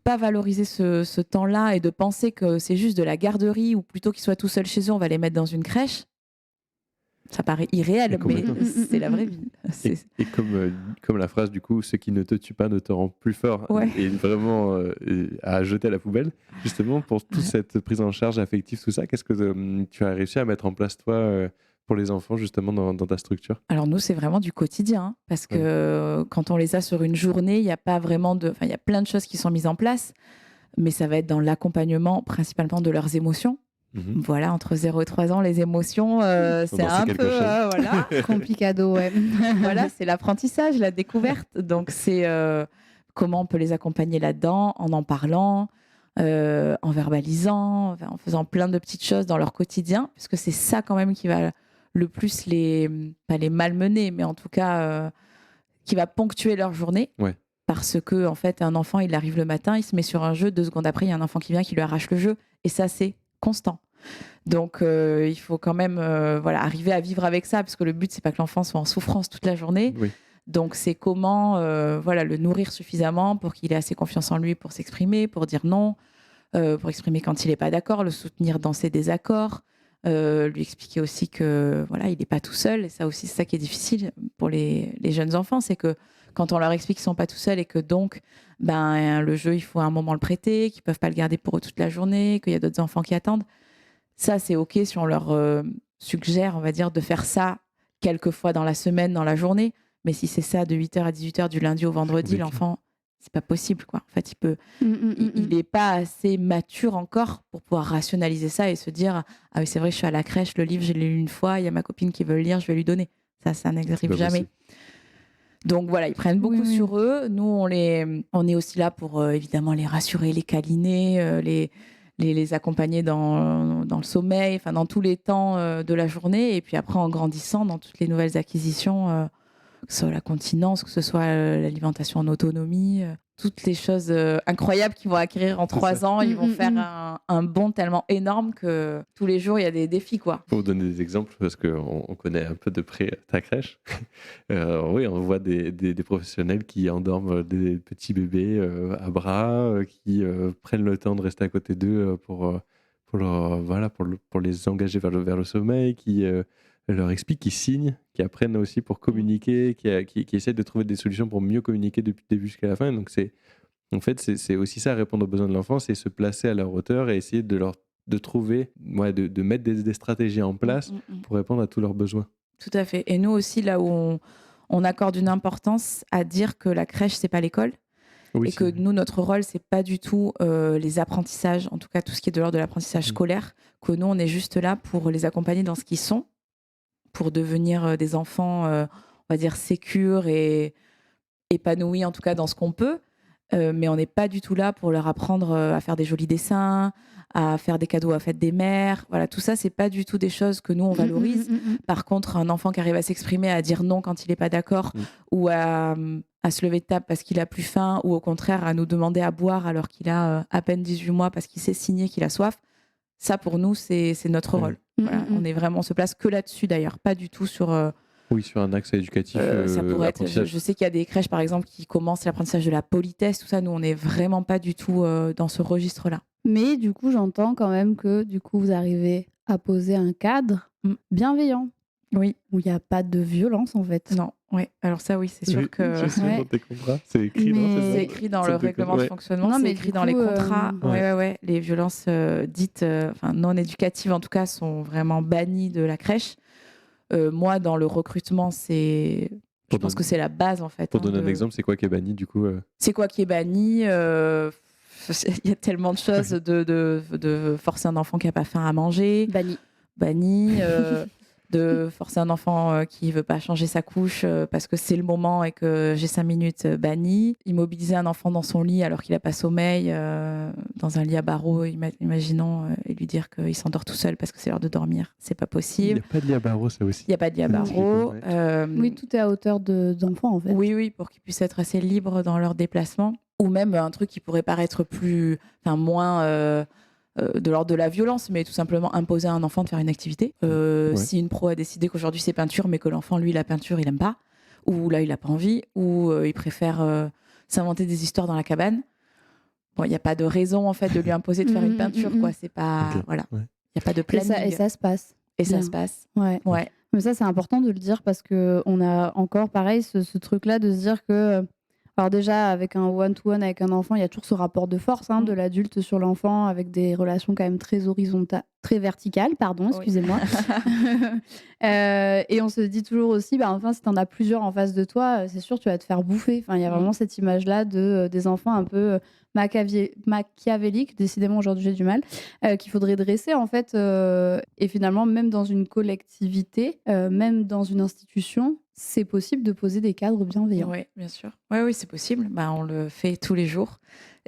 pas valoriser ce temps-là et de penser que c'est juste de la garderie ou plutôt qu'ils soient tout seuls chez eux, on va les mettre dans une crèche. Ça paraît irréel, mais c'est la vraie vie. Et comme la phrase, du coup, ce qui ne te tue pas ne te rend plus fort, et vraiment à jeter à la poubelle, justement, pour toute cette prise en charge affective, tout ça, qu'est-ce que tu as réussi à mettre en place, toi, pour les enfants, justement, dans ta structure? Alors nous, c'est vraiment du quotidien, parce que quand on les a sur une journée, il y a pas vraiment il y a plein de choses qui sont mises en place, mais ça va être dans l'accompagnement, principalement de leurs émotions. Voilà, entre 0 et 3 ans, les émotions, c'est un peu... voilà. Complicado, ouais. Voilà, c'est l'apprentissage, la découverte. Donc, c'est comment on peut les accompagner là-dedans, en parlant, en verbalisant, en faisant plein de petites choses dans leur quotidien, puisque c'est ça quand même qui va le plus pas les malmener, mais en tout cas, qui va ponctuer leur journée. Ouais. Parce que, en fait, un enfant, il arrive le matin, il se met sur un jeu, 2 secondes après, il y a un enfant qui vient, qui lui arrache le jeu. Et ça, c'est constant. Donc, il faut quand même arriver à vivre avec ça, parce que le but, c'est pas que l'enfant soit en souffrance toute la journée. Oui. Donc, c'est comment le nourrir suffisamment pour qu'il ait assez confiance en lui pour s'exprimer, pour dire non, pour exprimer quand il n'est pas d'accord, le soutenir dans ses désaccords, lui expliquer aussi que il n'est pas tout seul. Et ça aussi, c'est ça qui est difficile pour les jeunes enfants, c'est que quand on leur explique qu'ils sont pas tout seuls et que donc le jeu, il faut à un moment le prêter, qu'ils peuvent pas le garder pour eux toute la journée, qu'il y a d'autres enfants qui attendent. Ça, c'est OK si on leur suggère, on va dire, de faire ça quelques fois dans la semaine, dans la journée. Mais si c'est ça de 8h à 18h du lundi au vendredi, l'enfant, c'est pas possible, quoi. En fait, il n'est pas assez mature encore pour pouvoir rationaliser ça et se dire « Ah oui, c'est vrai, je suis à la crèche, le livre, je l'ai lu une fois, il y a ma copine qui veut le lire, je vais lui donner. » Ça n'arrive jamais. Donc voilà, ils prennent beaucoup sur eux. Nous, on est aussi là pour évidemment les rassurer, les câliner, les accompagner dans le sommeil, dans tous les temps de la journée. Et puis après, en grandissant, dans toutes les nouvelles acquisitions, que ce soit la continence, que ce soit l'alimentation en autonomie, toutes les choses incroyables qu'ils vont acquérir en 3 ans, ils vont faire un bond tellement énorme que tous les jours, il y a des défis, quoi. Pour vous donner des exemples, parce qu'on connaît un peu de près ta crèche, oui, on voit des professionnels qui endorment des petits bébés à bras, qui prennent le temps de rester à côté d'eux pour les engager vers le sommeil, qui leur expliquent, qui signent, qui apprennent aussi pour communiquer, qui essaient de trouver des solutions pour mieux communiquer depuis le début jusqu'à la fin. Donc c'est aussi ça, répondre aux besoins de l'enfant, c'est se placer à leur hauteur et essayer de trouver, de mettre des stratégies en place pour répondre à tous leurs besoins. Tout à fait. Et nous aussi, là où on accorde une importance à dire que la crèche, c'est pas l'école. Oui, et que nous, notre rôle, c'est pas du tout les apprentissages, en tout cas tout ce qui est de l'ordre de l'apprentissage scolaire, que nous, on est juste là pour les accompagner dans ce qu'ils sont, pour devenir des enfants, on va dire, sécures et épanouis, en tout cas dans ce qu'on peut. Mais on n'est pas du tout là pour leur apprendre à faire des jolis dessins, à faire des cadeaux à fête des mères. Voilà, tout ça, c'est pas du tout des choses que nous, on valorise. Par contre, un enfant qui arrive à s'exprimer, à dire non quand il n'est pas d'accord, ou à se lever de table parce qu'il a plus faim, ou au contraire, à nous demander à boire alors qu'il a à peine 18 mois parce qu'il sait signer qu'il a soif, ça, pour nous, c'est notre rôle. Voilà, on se place que là-dessus, d'ailleurs, pas du tout sur... Oui, sur un axe éducatif. Ça pourrait être. Je sais qu'il y a des crèches, par exemple, qui commencent l'apprentissage de la politesse, tout ça. Nous, on n'est vraiment pas du tout dans ce registre-là. Mais du coup, j'entends quand même que vous arrivez à poser un cadre bienveillant. Oui. Où il n'y a pas de violence, en fait. Non. Oui. Alors ça, oui, c'est sûr que. Je suis dans tes contrats. C'est écrit, c'est écrit dans le règlement de fonctionnement. Non, mais c'est écrit dans les contrats. Ouais. Les violences dites, non éducatives, en tout cas, sont vraiment bannies de la crèche. Moi, dans le recrutement, je pense que c'est la base, en fait. Pour donner un exemple, c'est quoi qui est banni, du coup C'est quoi qui est banni il y a tellement de choses, de forcer un enfant qui n'a pas faim à manger. Banni. De forcer un enfant qui ne veut pas changer sa couche parce que c'est le moment et que j'ai 5 minutes, banni. Immobiliser un enfant dans son lit alors qu'il n'a pas sommeil, dans un lit à barreaux, imaginons, et lui dire qu'il s'endort tout seul parce que c'est l'heure de dormir. C'est pas possible. Il n'y a pas de lit à barreaux, ça aussi. Il n'y a pas de lit à barreaux. Oui, tout est à hauteur d'enfants, en fait. Oui, pour qu'ils puissent être assez libres dans leurs déplacements. Ou même un truc qui pourrait paraître moins... de l'ordre de la violence, mais tout simplement imposer à un enfant de faire une activité. Si une pro a décidé qu'aujourd'hui c'est peinture, mais que l'enfant, lui, la peinture, il n'aime pas, ou là, il n'a pas envie, ou il préfère s'inventer des histoires dans la cabane, il n'y a pas de raison, en fait, de lui imposer de faire une peinture, quoi. C'est pas... Okay. Voilà. Il n'y a pas de planning. Et ça se passe. Ça se passe. Ouais. Mais ça, c'est important de le dire parce qu'on a encore, pareil, ce truc-là de se dire que... Alors déjà, avec un one-to-one avec un enfant, il y a toujours ce rapport de force de l'adulte sur l'enfant, avec des relations quand même très horizontales, très verticales, pardon, excusez-moi. Et on se dit toujours aussi, enfin, si tu en as plusieurs en face de toi, c'est sûr, tu vas te faire bouffer. Enfin, il y a vraiment cette image-là des enfants un peu machiavéliques, décidément aujourd'hui j'ai du mal, qu'il faudrait dresser en fait. Et finalement, même dans une collectivité, même dans une institution, c'est possible de poser des cadres bienveillants. Oui, bien sûr. Oui, c'est possible. On le fait tous les jours.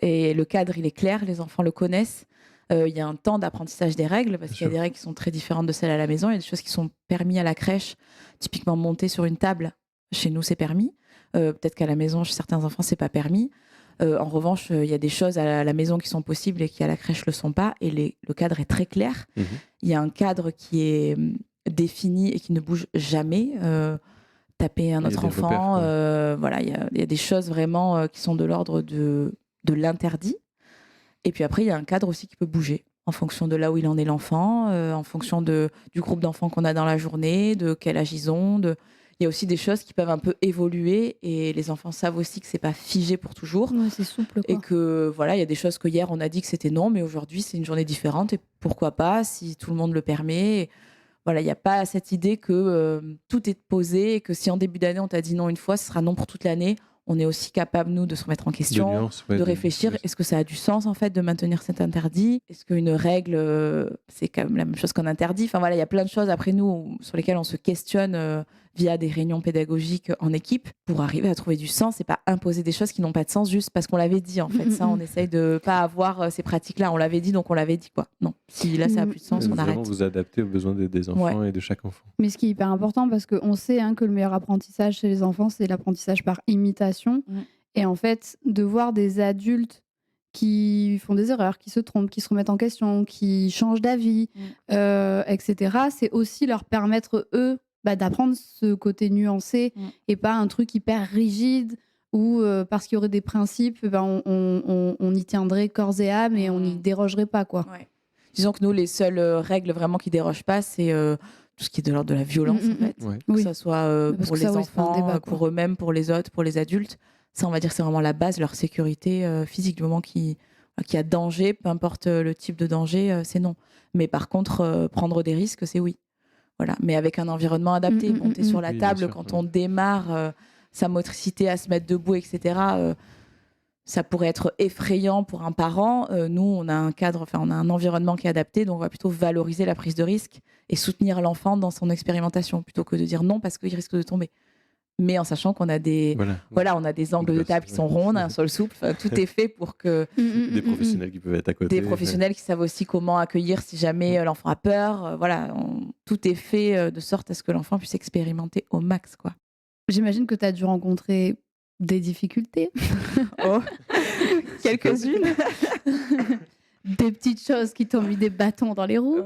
Et le cadre, il est clair, les enfants le connaissent. Il y a un temps d'apprentissage des règles, parce qu'il y a des règles qui sont très différentes de celles à la maison. Il y a des choses qui sont permises à la crèche. Typiquement, monter sur une table, chez nous, c'est permis. Peut-être qu'à la maison, chez certains enfants, c'est pas permis. En revanche, il y a des choses à la maison qui sont possibles et qui à la crèche le sont pas. Et le cadre est très clair. Il y a un cadre qui est défini et qui ne bouge jamais. Taper un autre enfant, voilà, il y a des choses vraiment qui sont de l'ordre de l'interdit. Et puis après, il y a un cadre aussi qui peut bouger en fonction de là où il en est l'enfant, en fonction du groupe d'enfants qu'on a dans la journée, de quel âge ils ont. Il y a aussi des choses qui peuvent un peu évoluer et les enfants savent aussi que c'est pas figé pour toujours. Ouais, c'est souple, quoi. Et que voilà, il y a des choses que hier on a dit que c'était non, mais aujourd'hui c'est une journée différente et pourquoi pas si tout le monde le permet. Voilà, il n'y a pas cette idée que tout est posé et que si en début d'année on t'a dit non une fois, ce sera non pour toute l'année. On est aussi capable, nous, de se remettre en question, de réfléchir. Est-ce que ça a du sens, en fait, de maintenir cet interdit ? Est-ce qu'une règle, c'est quand même la même chose qu'un interdit ? Enfin, voilà, il y a plein de choses, après nous, sur lesquelles on se questionne via des réunions pédagogiques en équipe pour arriver à trouver du sens et pas imposer des choses qui n'ont pas de sens juste parce qu'on l'avait dit, en fait. Ça, on essaye de pas avoir ces pratiques-là. On l'avait dit, donc on l'avait dit, quoi. Non, si là, ça a plus de sens, on arrête. Vraiment vous adapter aux besoins des enfants et de chaque enfant. Mais ce qui est hyper important, parce qu'on sait que le meilleur apprentissage chez les enfants, c'est l'apprentissage par imitation. Et en fait, de voir des adultes qui font des erreurs, qui se trompent, qui se remettent en question, qui changent d'avis, etc., c'est aussi leur permettre, eux, d'apprendre ce côté nuancé et pas un truc hyper rigide où, parce qu'il y aurait des principes, on y tiendrait corps et âme et on n'y dérogerait pas, quoi. Ouais. Disons que nous, les seules règles vraiment qui ne dérogent pas, c'est tout ce qui est de l'ordre de la violence, en fait. Que ce soit pour les enfants, pour eux-mêmes, pour les autres, pour les adultes. Ça, on va dire que c'est vraiment la base, leur sécurité physique. Du moment qu'il y a danger, peu importe le type de danger, c'est non. Mais par contre, prendre des risques, c'est oui. Voilà. Mais avec un environnement adapté. Monter sur la table quand on démarre sa motricité à se mettre debout, etc., ça pourrait être effrayant pour un parent. Nous, on a un cadre, on a un environnement qui est adapté, donc on va plutôt valoriser la prise de risque et soutenir l'enfant dans son expérimentation plutôt que de dire non parce qu'il risque de tomber. Mais en sachant qu'on a des, on a des angles de table qui sont ronds, un sol souple, tout est fait pour que des professionnels qui peuvent être à côté, des professionnels qui savent aussi comment accueillir si jamais l'enfant a peur. Tout est fait de sorte à ce que l'enfant puisse expérimenter au max, quoi. J'imagine que tu as dû rencontrer des difficultés. Quelques-unes. Des petites choses qui t'ont mis des bâtons dans les roues.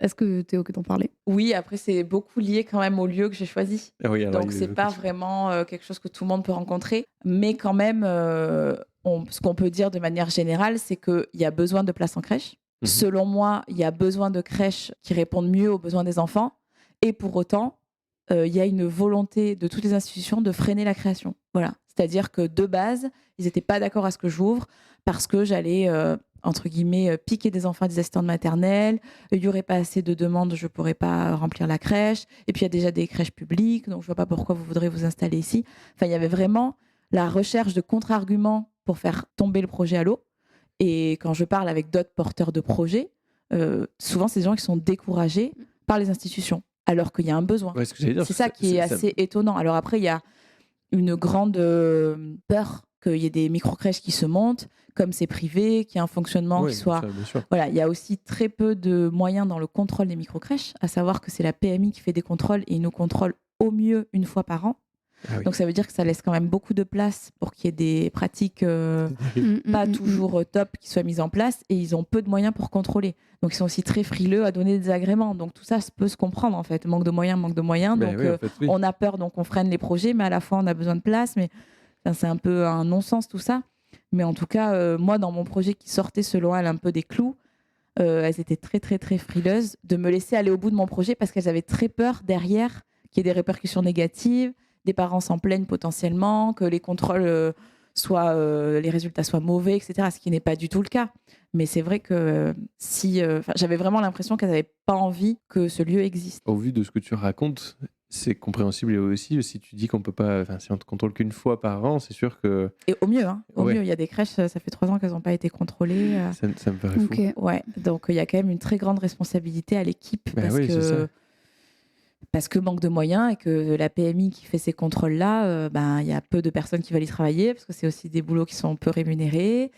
Est-ce que Théo que t'en parlais ? Oui, après c'est beaucoup lié quand même au lieu que j'ai choisi. Donc c'est pas vraiment quelque chose que tout le monde peut rencontrer. Mais quand même, ce qu'on peut dire de manière générale, c'est qu'il y a besoin de places en crèche. Selon moi, il y a besoin de crèches qui répondent mieux aux besoins des enfants. Et pour autant, il y a une volonté de toutes les institutions de freiner la création. Voilà. C'est-à-dire que de base, ils n'étaient pas d'accord à ce que j'ouvre parce que j'allais, entre guillemets, piquer des enfants à des assistantes maternelles. Il n'y aurait pas assez de demandes, je ne pourrais pas remplir la crèche. Et puis, il y a déjà des crèches publiques, donc je ne vois pas pourquoi vous voudrez vous installer ici. Enfin, il y avait vraiment la recherche de contre-arguments pour faire tomber le projet à l'eau. Et quand je parle avec d'autres porteurs de projets, souvent, c'est des gens qui sont découragés par les institutions, alors qu'il y a un besoin. C'est ça qui est assez étonnant. Alors après, il y a une grande peur qu'il y ait des micro-crèches qui se montent, comme c'est privé, qu'il y ait un fonctionnement qui soit... Voilà, il y a aussi très peu de moyens dans le contrôle des micro-crèches, à savoir que c'est la PMI qui fait des contrôles et ils nous contrôlent au mieux une fois par an. Donc ça veut dire que ça laisse quand même beaucoup de place pour qu'il y ait des pratiques pas toujours top qui soient mises en place et ils ont peu de moyens pour contrôler. Donc ils sont aussi très frileux à donner des agréments. Donc tout ça peut se comprendre en fait. Manque de moyens. Donc on a peur, donc on freine les projets, mais à la fois on a besoin de place. Mais c'est un peu un non-sens tout ça. Mais en tout cas, moi dans mon projet qui sortait selon elles un peu des clous, elles étaient très très très frileuses de me laisser aller au bout de mon projet parce qu'elles avaient très peur derrière qu'il y ait des répercussions négatives, des parents s'en plaignent potentiellement, que les contrôles soit les résultats soient mauvais, etc. Ce qui n'est pas du tout le cas. Mais c'est vrai que j'avais vraiment l'impression qu'elles n'avaient pas envie que ce lieu existe. Au vu de ce que tu racontes, c'est compréhensible et aussi si tu dis qu'on peut pas, si on ne contrôle qu'une fois par an, c'est sûr que. Et au mieux, il y a des crèches, ça fait 3 ans qu'elles n'ont pas été contrôlées. Ça me paraît fou. Ouais, donc il y a quand même une très grande responsabilité à l'équipe parce que manque de moyens et que la PMI qui fait ces contrôles-là, il y a peu de personnes qui veulent y travailler parce que c'est aussi des boulots qui sont peu rémunérés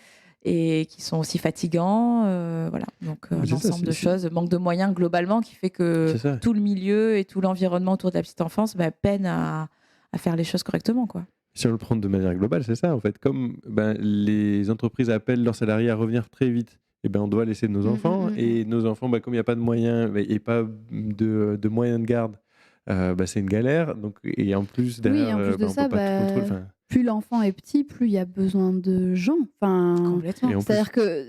et qui sont aussi fatigants. Voilà. Donc, un ensemble de choses, manque de moyens globalement qui fait que tout le milieu et tout l'environnement autour de la petite enfance peine à faire les choses correctement, quoi. Si on le prend de manière globale, c'est ça en fait. Comme les entreprises appellent leurs salariés à revenir très vite, on doit laisser nos enfants. Et nos enfants, comme il n'y a pas de moyens et pas de moyens de garde, c'est une galère. Donc, et en plus, derrière, en plus de ça, peut pas tout contrôler. Plus l'enfant est petit, plus il y a besoin de gens. Complètement. C'est-à-dire que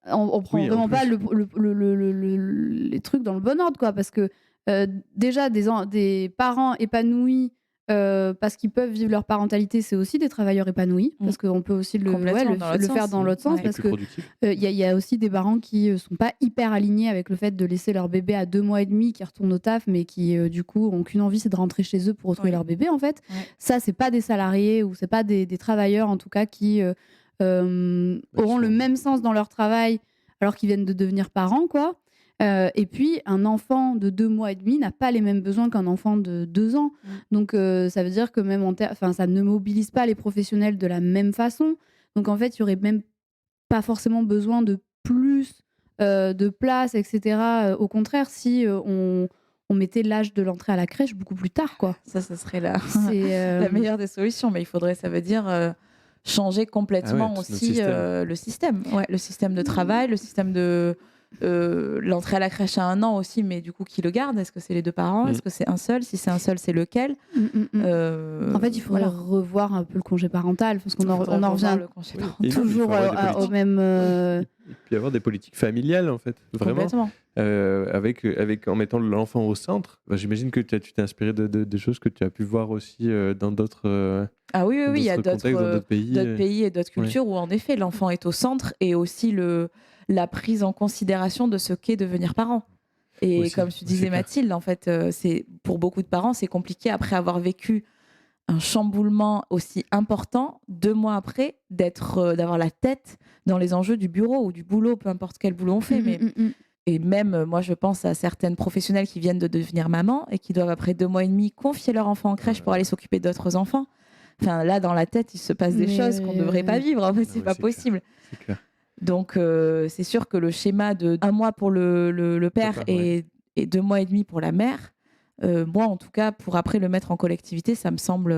on prend vraiment pas les trucs dans le bon ordre, quoi, parce que déjà des parents épanouis parce qu'ils peuvent vivre leur parentalité, c'est aussi des travailleurs épanouis, parce qu'on peut aussi le faire dans l'autre sens, parce que y a aussi des parents qui sont pas hyper alignés avec le fait de laisser leur bébé à 2 mois et demi, qui retournent au taf, mais qui du coup ont qu'une envie, c'est de rentrer chez eux pour retrouver leur bébé, en fait. Ça, c'est pas des salariés ou c'est pas des travailleurs en tout cas qui auront le même sens dans leur travail alors qu'ils viennent de devenir parents, quoi. Et puis, un enfant de 2 mois et demi n'a pas les mêmes besoins qu'un enfant de 2 ans. Donc, ça veut dire que même ça ne mobilise pas les professionnels de la même façon. Donc, en fait, il n'y aurait même pas forcément besoin de plus de place, etc. Au contraire, si on mettait l'âge de l'entrée à la crèche beaucoup plus tard, quoi. Ça serait la meilleure des solutions. Mais ça veut dire changer complètement aussi le système. Ouais, le système de travail, le système de... l'entrée à la crèche à 1 an aussi, mais du coup, qui le garde? Est-ce que c'est les 2 parents? Est-ce que c'est un seul? Si c'est un seul, c'est lequel? En fait, il faudrait revoir un peu le congé parental, parce qu'on en revient toujours au même... Et puis avoir des politiques familiales, en fait, vraiment. En mettant l'enfant au centre. J'imagine que tu t'es inspiré de choses que tu as pu voir aussi dans d'autres il y a d'autres pays et d'autres cultures où, en effet, l'enfant est au centre et aussi la prise en considération de ce qu'est devenir parent. Et aussi, comme tu disais, Mathilde, en fait, pour beaucoup de parents, c'est compliqué après avoir vécu un chamboulement aussi important, 2 mois après, d'avoir la tête dans les enjeux du bureau ou du boulot, peu importe quel boulot on fait. Et même, moi, je pense à certaines professionnelles qui viennent de devenir maman et qui doivent, après 2 mois et demi, confier leur enfant en crèche pour aller s'occuper d'autres enfants. Enfin, là, dans la tête, il se passe des choses qu'on ne devrait pas vivre. En fait, c'est pas possible. C'est clair. Donc, c'est sûr que le schéma de 1 mois pour le père et 2 mois et demi pour la mère, moi, en tout cas, pour après le mettre en collectivité, ça me semble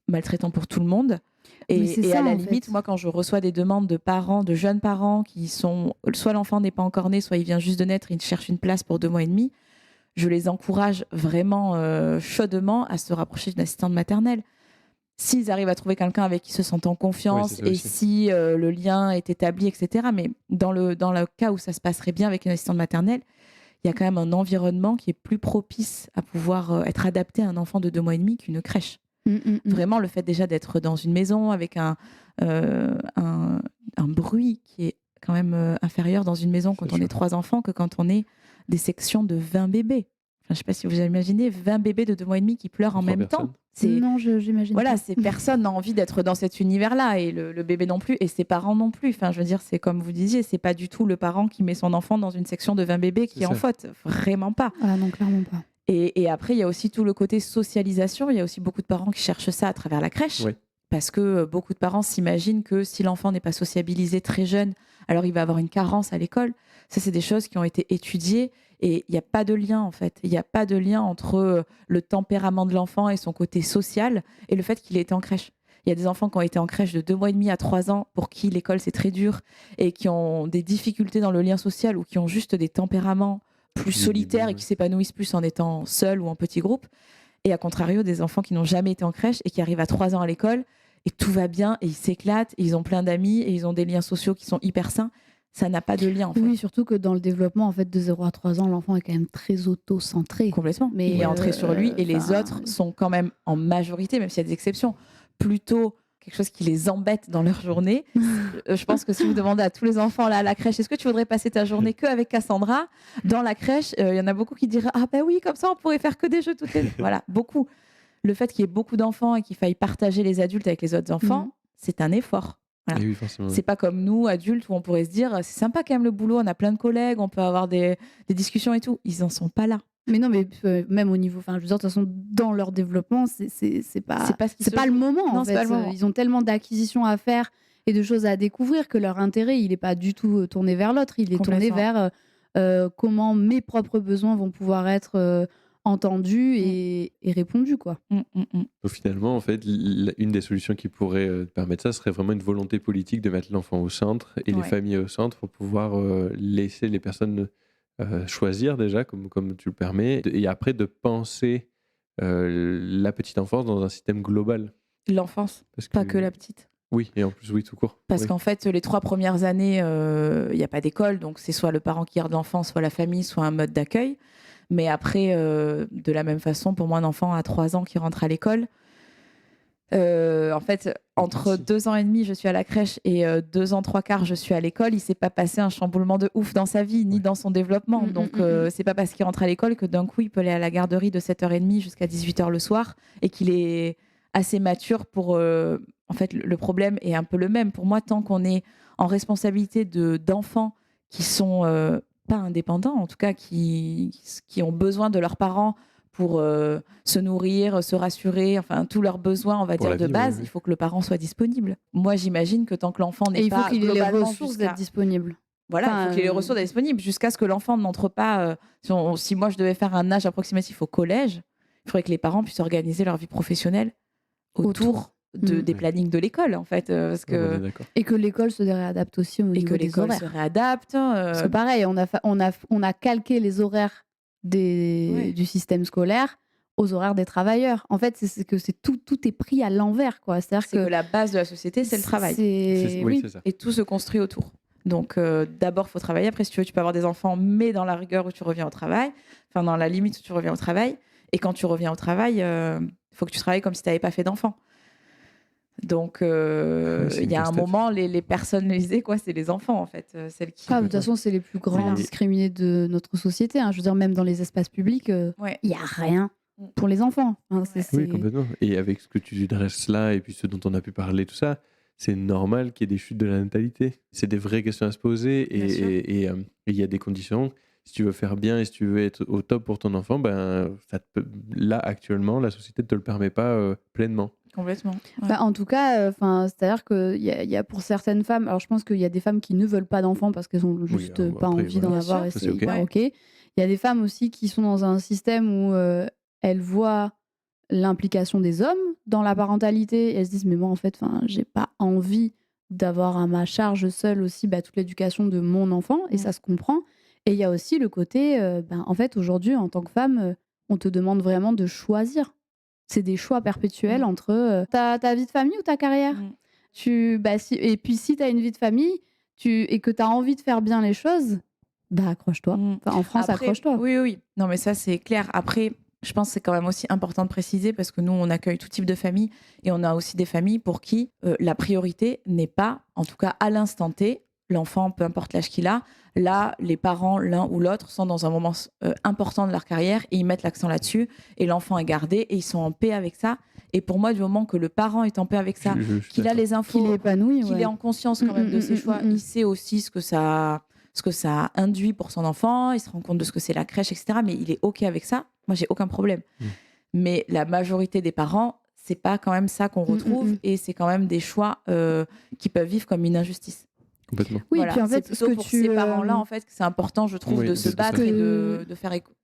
maltraitant pour tout le monde. Et à la limite, moi, quand je reçois des demandes de parents, de jeunes parents qui sont... Soit l'enfant n'est pas encore né, soit il vient juste de naître et il cherche une place pour 2 mois et demi, je les encourage vraiment chaudement à se rapprocher d'une assistante maternelle. S'ils arrivent à trouver quelqu'un avec qui ils se sentent en confiance et si le lien est établi, etc. Mais dans le cas où ça se passerait bien avec une assistante maternelle, il y a quand même un environnement qui est plus propice à pouvoir être adapté à un enfant de 2 mois et demi qu'une crèche. Vraiment, le fait déjà d'être dans une maison avec un bruit qui est quand même inférieur dans une maison quand on est 3 enfants que quand on est des sections de 20 bébés. Enfin, je ne sais pas si vous imaginez 20 bébés de 2 mois et demi qui pleurent en même temps. Non, j'imagine pas. Personne n'a envie d'être dans cet univers-là et le bébé non plus et ses parents non plus. Enfin, je veux dire, c'est comme vous disiez, c'est pas du tout le parent qui met son enfant dans une section de 20 bébés qui est en faute. Vraiment pas. Ah non, clairement pas. Et après, il y a aussi tout le côté socialisation. Il y a aussi beaucoup de parents qui cherchent ça à travers la crèche. Oui. Parce que beaucoup de parents s'imaginent que si l'enfant n'est pas sociabilisé très jeune, alors il va avoir une carence à l'école. Ça, c'est des choses qui ont été étudiées et il n'y a pas de lien, en fait. Il n'y a pas de lien entre le tempérament de l'enfant et son côté social et le fait qu'il ait été en crèche. Il y a des enfants qui ont été en crèche de 2 mois et demi à 3 ans pour qui l'école, c'est très dur et qui ont des difficultés dans le lien social ou qui ont juste des tempéraments plus solitaires et qui s'épanouissent plus en étant seuls ou en petits groupes. Et à contrario, des enfants qui n'ont jamais été en crèche et qui arrivent à 3 ans à l'école et tout va bien et ils s'éclatent et ils ont plein d'amis et ils ont des liens sociaux qui sont hyper sains. Ça n'a pas de lien, en fait. Oui, surtout que dans le développement, en fait, de 0 à 3 ans, l'enfant est quand même très auto-centré. Complètement. Il est entré sur lui et les autres sont quand même en majorité, même s'il y a des exceptions, plutôt quelque chose qui les embête dans leur journée. Je pense que si vous demandez à tous les enfants là à la crèche, est-ce que tu voudrais passer ta journée que avec Cassandra dans la crèche, il y en a beaucoup qui diraient ah ben oui, comme ça on pourrait faire que des jeux toutes les... Voilà, beaucoup. Le fait qu'il y ait beaucoup d'enfants et qu'il faille partager les adultes avec les autres enfants, c'est un effort. Voilà. Oui, forcément. C'est pas comme nous, adultes, où on pourrait se dire c'est sympa quand même le boulot, on a plein de collègues, on peut avoir des discussions et tout. Ils en sont pas là. Mais non, mais même au niveau, enfin, je veux dire, de toute façon, dans leur développement, c'est pas le moment. Non, en c'est fait. pas le moment. Ils ont tellement d'acquisitions à faire et de choses à découvrir que leur intérêt, il n'est pas du tout tourné vers l'autre. Il est tourné vers comment mes propres besoins vont pouvoir être entendus et répondus, quoi. Donc finalement, en fait, une des solutions qui pourrait permettre ça serait vraiment une volonté politique de mettre l'enfant au centre et les familles au centre pour pouvoir laisser les personnes choisir déjà, comme tu le permets, et après de penser la petite enfance dans un système global. L'enfance, pas que la petite. Oui, et en plus, oui, tout court. Parce qu'en fait, les 3 premières années, il n'y a pas d'école, donc c'est soit le parent qui garde l'enfant, soit la famille, soit un mode d'accueil. Mais après, de la même façon, pour moi, un enfant à 3 ans qui rentre à l'école, en fait, entre 2 ans et demi, je suis à la crèche et 2 ans, 3/4, je suis à l'école. Il ne s'est pas passé un chamboulement de ouf dans sa vie, ni dans son développement. Donc, c'est pas parce qu'il rentre à l'école que d'un coup, il peut aller à la garderie de 7h30 jusqu'à 18h le soir et qu'il est assez mature pour... En fait, le problème est un peu le même. Pour moi, tant qu'on est en responsabilité d'enfants qui sont pas indépendants, en tout cas qui ont besoin de leurs parents pour se nourrir, se rassurer, enfin tous leurs besoins, on va dire, de base, il faut que le parent soit disponible. Moi, j'imagine que tant que l'enfant n'est pas globalement... il faut qu'il ait les ressources d'être disponible. Voilà, il faut qu'il ait les ressources d'être disponible jusqu'à ce que l'enfant n'entre pas... si moi, je devais faire un âge approximatif au collège, il faudrait que les parents puissent organiser leur vie professionnelle autour des plannings de l'école, en fait. Parce que... Et que l'école se réadapte aussi au niveau des horaires. Et que l'école se réadapte. Parce que pareil, on a calqué les horaires du système scolaire aux horaires des travailleurs. En fait, c'est que tout est pris à l'envers, quoi. C'est-à-dire que la base de la société, c'est le travail. Oui, c'est ça. Et tout se construit autour. Donc, d'abord, il faut travailler. Après, si tu veux, tu peux avoir des enfants, mais dans la rigueur où tu reviens au travail, enfin, dans la limite où tu reviens au travail. Et quand tu reviens au travail, il faut que tu travailles comme si tu n'avais pas fait d'enfant. Donc, il y a un moment, les personnes lésées, c'est les enfants, en fait. Celles qui... de toute façon, c'est les plus grands discriminés de notre société. Je veux dire, même dans les espaces publics, il n'y a rien pour les enfants. Oui, complètement. Et avec ce que tu dresses là, et puis ce dont on a pu parler, tout ça, c'est normal qu'il y ait des chutes de la natalité. C'est des vraies questions à se poser, et il y a des conditions. Si tu veux faire bien et si tu veux être au top pour ton enfant, là, actuellement, la société ne te le permet pas pleinement. Complètement. En tout cas, c'est-à-dire qu'il y a pour certaines femmes, alors je pense qu'il y a des femmes qui ne veulent pas d'enfants parce qu'elles n'ont juste pas envie d'en avoir, et c'est hyper OK. Il y a des femmes aussi qui sont dans un système où elles voient l'implication des hommes dans la parentalité et elles se disent mais moi en fait, j'ai pas envie d'avoir à ma charge seule aussi toute l'éducation de mon enfant, et ça se comprend. Et il y a aussi le côté, en fait aujourd'hui en tant que femme, on te demande vraiment de choisir. C'est des choix perpétuels entre ta vie de famille ou ta carrière. Et puis si tu as une vie de famille et que tu as envie de faire bien les choses, accroche-toi. En France, après, accroche-toi. Oui. Non, mais ça, c'est clair. Après, je pense que c'est quand même aussi important de préciser, parce que nous, on accueille tout type de famille, et on a aussi des familles pour qui la priorité n'est pas, en tout cas à l'instant T, l'enfant, peu importe l'âge qu'il a. Là, les parents, l'un ou l'autre, sont dans un moment important de leur carrière et ils mettent l'accent là-dessus. Et l'enfant est gardé et ils sont en paix avec ça. Et pour moi, du moment que le parent est en paix avec ça, qu'il a les infos, qu'il est épanoui, qu'il est en conscience quand même de ses choix, il sait aussi ce que ça induit pour son enfant, il se rend compte de ce que c'est la crèche, etc. Mais il est OK avec ça. Moi, j'ai aucun problème. Mais la majorité des parents, c'est pas quand même ça qu'on retrouve, et c'est quand même des choix qui peuvent vivre comme une injustice. Complètement. Oui, voilà, puis en fait, c'est plutôt pour ces parents-là, en fait, que c'est important, je trouve, de se battre et de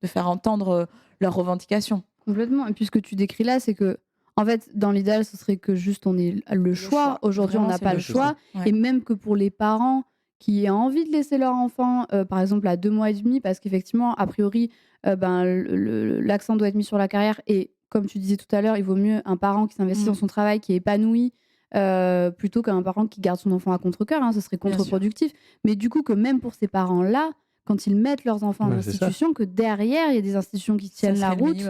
faire entendre leurs revendications. Complètement. Et puis ce que tu décris là, c'est que, en fait, dans l'idéal, ce serait que juste on ait le choix. Aujourd'hui, on n'a pas le choix. Et même que pour les parents qui aient envie de laisser leur enfant, par exemple, à 2 mois et demi, parce qu'effectivement, a priori, l'accent doit être mis sur la carrière. Et comme tu disais tout à l'heure, il vaut mieux un parent qui s'investit dans son travail, qui est épanoui, plutôt qu'un parent qui garde son enfant à contre-cœur, ce serait contre-productif. Mais du coup, que même pour ces parents-là, quand ils mettent leurs enfants en institution, que derrière, il y a des institutions qui tiennent la route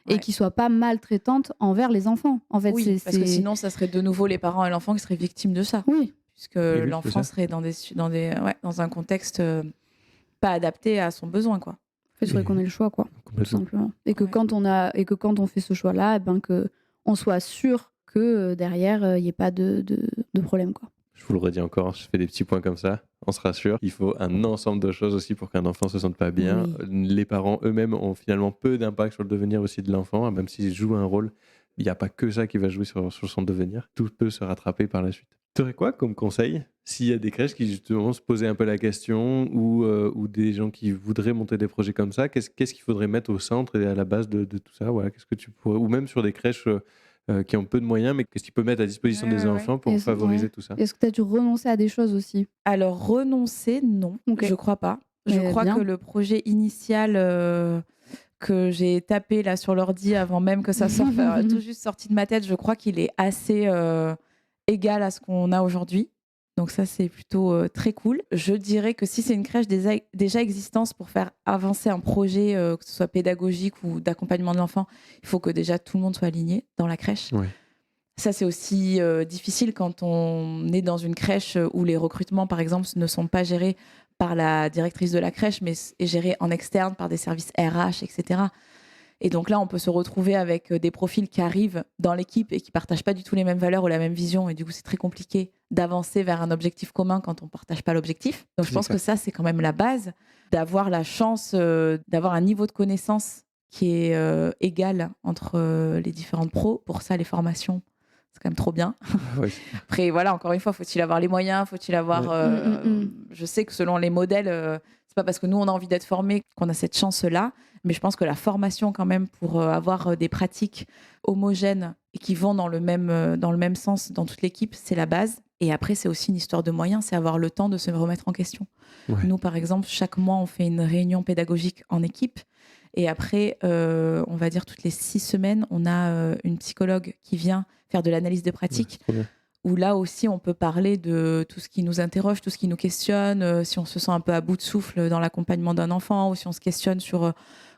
et qui soit pas maltraitante envers les enfants. En fait, oui, parce que sinon, ça serait de nouveau les parents et l'enfant qui seraient victimes de ça. Oui. Puisque l'enfant serait dans un contexte pas adapté à son besoin, quoi. En fait, il faudrait qu'on ait le choix, quoi, tout simplement. Et que quand on fait ce choix-là, qu'on soit sûr que derrière, il n'y ait pas de problème, quoi. Je vous le redis encore, je fais des petits points comme ça, on se rassure. Il faut un ensemble de choses aussi pour qu'un enfant se sente pas bien. Oui. Les parents eux-mêmes ont finalement peu d'impact sur le devenir aussi de l'enfant, même s'ils jouent un rôle. Il n'y a pas que ça qui va jouer sur son devenir. Tout peut se rattraper par la suite. Tu aurais quoi comme conseil s'il y a des crèches qui justement se posaient un peu la question ou des gens qui voudraient monter des projets comme ça, qu'est-ce qu'il faudrait mettre au centre et à la base de tout ça, voilà, qu'est-ce que tu pourrais, ou même sur des crèches qui ont peu de moyens, mais qu'est-ce qu'ils peuvent mettre à disposition des enfants pour favoriser tout ça? Est-ce que tu as dû renoncer à des choses aussi? Alors renoncer, non, je crois pas. Je crois que le projet initial que j'ai tapé là sur l'ordi avant même que ça sorte, tout juste sorti de ma tête, je crois qu'il est assez égal à ce qu'on a aujourd'hui. Donc ça, c'est plutôt très cool. Je dirais que si c'est une crèche déjà existante pour faire avancer un projet, que ce soit pédagogique ou d'accompagnement de l'enfant, il faut que déjà tout le monde soit aligné dans la crèche. Ouais. Ça, c'est aussi difficile quand on est dans une crèche où les recrutements, par exemple, ne sont pas gérés par la directrice de la crèche, mais est gérés en externe par des services RH, etc. Et donc là, on peut se retrouver avec des profils qui arrivent dans l'équipe et qui ne partagent pas du tout les mêmes valeurs ou la même vision. Et du coup, c'est très compliqué d'avancer vers un objectif commun quand on ne partage pas l'objectif. Donc, je pense que ça, c'est quand même la base, d'avoir la chance d'avoir un niveau de connaissance qui est égal entre les différentes pros. Pour ça, les formations, c'est quand même trop bien. Oui. Après, voilà, encore une fois, faut-il avoir les moyens, faut-il avoir... Je sais que selon les modèles, c'est pas parce que nous, on a envie d'être formés qu'on a cette chance-là. Mais je pense que la formation, quand même, pour avoir des pratiques homogènes et qui vont dans le même sens dans toute l'équipe, c'est la base. Et après, c'est aussi une histoire de moyens, c'est avoir le temps de se remettre en question. Ouais. Nous, par exemple, chaque mois, on fait une réunion pédagogique en équipe. Et après, on va dire toutes les 6 semaines, on a une psychologue qui vient faire de l'analyse de pratique. Ouais, où là aussi, on peut parler de tout ce qui nous interroge, tout ce qui nous questionne, si on se sent un peu à bout de souffle dans l'accompagnement d'un enfant, ou si on se questionne sur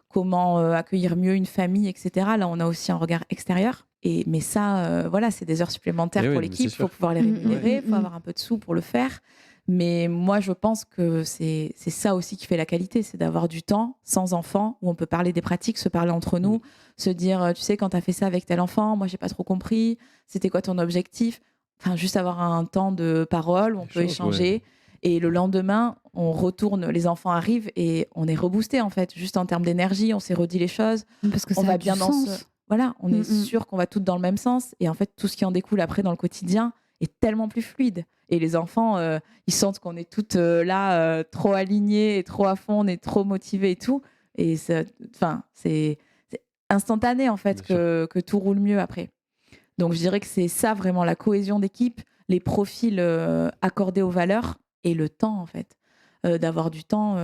comment accueillir mieux une famille, etc. Là, on a aussi un regard extérieur. Mais ça, voilà, c'est des heures supplémentaires pour l'équipe. Il faut pouvoir les rémunérer, il faut avoir un peu de sous pour le faire. Mais moi, je pense que c'est ça aussi qui fait la qualité, c'est d'avoir du temps sans enfant, où on peut parler des pratiques, se parler entre nous, se dire, tu sais, quand tu as fait ça avec tel enfant, moi, j'ai pas trop compris, c'était quoi ton objectif? Enfin, juste avoir un temps de parole où on peut échanger. Ouais. Et le lendemain, on retourne, les enfants arrivent et on est reboosté, en fait. Juste en termes d'énergie, on s'est redit les choses. Parce que on ça va a bien du dans sens. Voilà, on est sûr qu'on va toutes dans le même sens. Et en fait, tout ce qui en découle après dans le quotidien est tellement plus fluide. Et les enfants, ils sentent qu'on est toutes là, trop alignées et trop à fond, on est trop motivés et tout. Et c'est instantané, en fait, que tout roule mieux après. Donc, je dirais que c'est ça, vraiment, la cohésion d'équipe, les profils accordés aux valeurs et le temps, en fait. D'avoir du temps.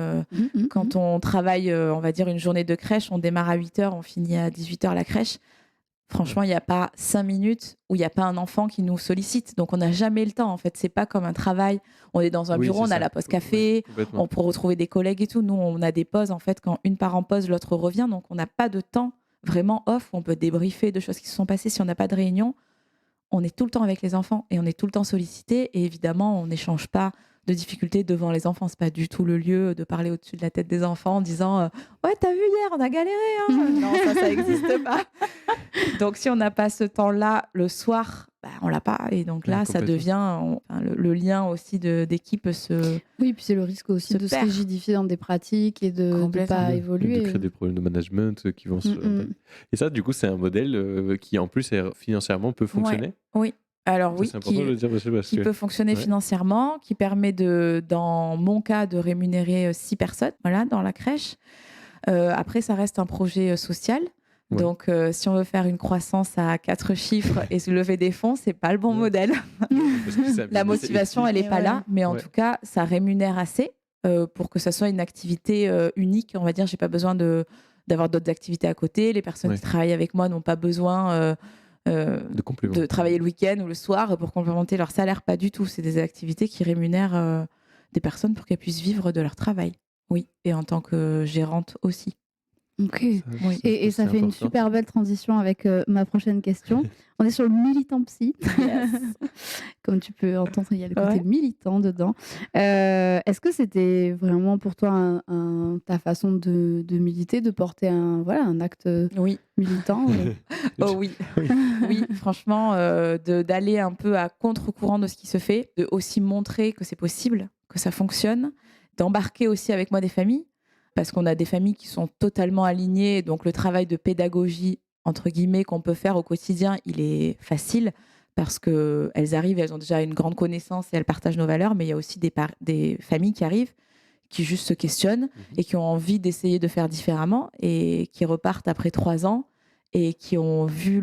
Quand on travaille, on va dire, une journée de crèche, on démarre à 8h, on finit à 18h la crèche. Franchement, il n'y a pas 5 minutes où il n'y a pas un enfant qui nous sollicite. Donc, on n'a jamais le temps, en fait. C'est pas comme un travail. On est dans un bureau, on a la pause café, on peut retrouver des collègues et tout. Nous, on a des pauses, en fait, quand une part en pause, l'autre revient. Donc, on n'a pas de temps vraiment off où on peut débriefer de choses qui se sont passées. Si on n'a pas de réunion, on est tout le temps avec les enfants et on est tout le temps sollicité. Et évidemment, on n'échange pas de difficultés devant les enfants. C'est pas du tout le lieu de parler au-dessus de la tête des enfants en disant ouais, t'as vu hier, on a galéré. Hein. Non, ça n'existe pas. Donc, si on n'a pas ce temps-là le soir, on l'a pas. Et donc là, ça devient le lien aussi d'équipe se. Oui, puis c'est le risque aussi de se rigidifier dans des pratiques et de ne pas évoluer. Et de créer des problèmes de management qui vont se. Et ça, du coup, c'est un modèle qui, en plus, financièrement peut fonctionner. Oui. Alors oui, qui peut fonctionner financièrement, qui permet dans mon cas, de rémunérer 6 personnes dans la crèche. Après, ça reste un projet social. Ouais. Donc, si on veut faire une croissance à 4 chiffres et se lever des fonds, c'est pas le bon modèle. La motivation, elle n'est pas là. Mais en tout cas, ça rémunère assez pour que ça soit une activité unique. On va dire, j'ai pas besoin d'avoir d'autres activités à côté. Les personnes qui travaillent avec moi n'ont pas besoin de travailler le week-end ou le soir pour complémenter leur salaire. Pas du tout. C'est des activités qui rémunèrent des personnes pour qu'elles puissent vivre de leur travail. Oui, et en tant que gérante aussi. Ok. Oui. Et ça fait une super belle transition avec ma prochaine question. On est sur le militant psy. Yes. Comme tu peux entendre, il y a le côté militant dedans. Est-ce que c'était vraiment pour toi ta façon de militer, de porter un acte militant Oh oui. Oui, franchement, d'aller un peu à contre-courant de ce qui se fait, de aussi montrer que c'est possible, que ça fonctionne, d'embarquer aussi avec moi des familles, parce qu'on a des familles qui sont totalement alignées, donc le travail de pédagogie, entre guillemets, qu'on peut faire au quotidien, il est facile, parce qu'elles arrivent, elles ont déjà une grande connaissance et elles partagent nos valeurs, mais il y a aussi des familles qui arrivent, qui juste se questionnent et qui ont envie d'essayer de faire différemment et qui repartent après 3 ans et qui ont vu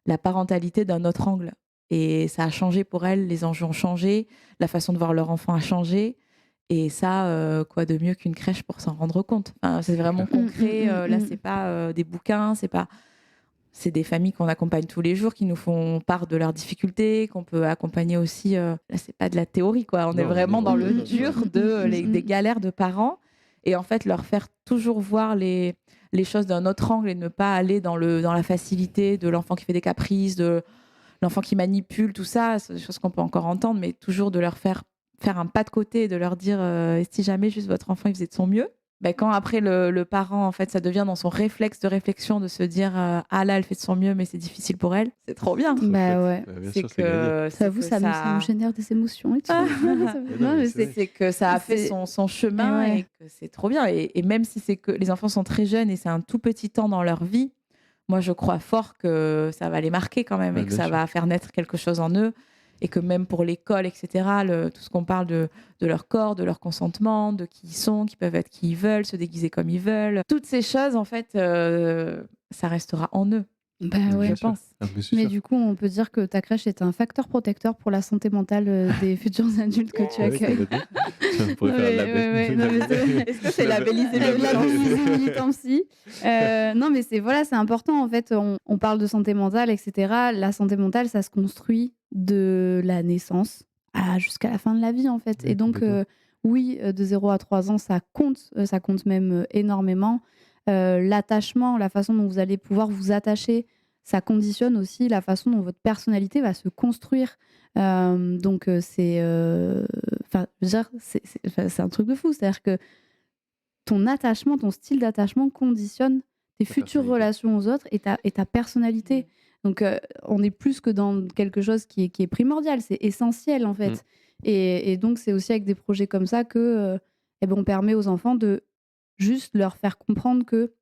la parentalité d'un autre angle. Et ça a changé pour elles, les enjeux ont changé, la façon de voir leur enfant a changé. Et ça, quoi de mieux qu'une crèche pour s'en rendre compte. Enfin, c'est vraiment concret. Là, c'est pas des bouquins, c'est des familles qu'on accompagne tous les jours, qui nous font part de leurs difficultés, qu'on peut accompagner aussi. Là, c'est pas de la théorie, quoi. On est vraiment dans le dur des galères de parents. Et en fait, leur faire toujours voir les choses d'un autre angle et ne pas aller dans la facilité de l'enfant qui fait des caprices, de l'enfant qui manipule, tout ça. C'est des choses qu'on peut encore entendre, mais toujours de leur faire un pas de côté et de leur dire si jamais juste votre enfant il faisait de son mieux. Quand après le parent, en fait, ça devient dans son réflexe de réflexion de se dire ah là, elle fait de son mieux, mais c'est difficile pour elle. C'est trop bien. Bah ouais. C'est que ça me génère des émotions. Et c'est que ça a fait son chemin et que c'est trop bien. Et même si c'est que les enfants sont très jeunes et c'est un tout petit temps dans leur vie, moi, je crois fort que ça va les marquer quand même et que ça va faire naître quelque chose en eux. Et que même pour l'école, etc., tout ce qu'on parle de leur corps, de leur consentement, de qui ils sont, qui peuvent être qui ils veulent, se déguiser comme ils veulent, toutes ces choses, en fait, ça restera en eux. Bah ouais, je pense. Mais du coup, on peut dire que ta crèche est un facteur protecteur pour la santé mentale des futurs adultes que tu accueilles. On pourrait faire un label. Est-ce que c'est labellisé militant psy Non, mais c'est important en fait. On parle de santé mentale, etc. La santé mentale, ça se construit de la naissance jusqu'à la fin de la vie en fait. Et donc, oui, de 0 à 3 ans, ça compte même énormément. L'attachement, la façon dont vous allez pouvoir vous attacher, ça conditionne aussi la façon dont votre personnalité va se construire. Donc c'est un truc de fou. C'est-à-dire que ton attachement, ton style d'attachement conditionne tes futures relations aux autres et ta personnalité. Donc on est plus que dans quelque chose qui est primordial, c'est essentiel en fait. Et donc c'est aussi avec des projets comme ça que on permet aux enfants de juste leur faire comprendre que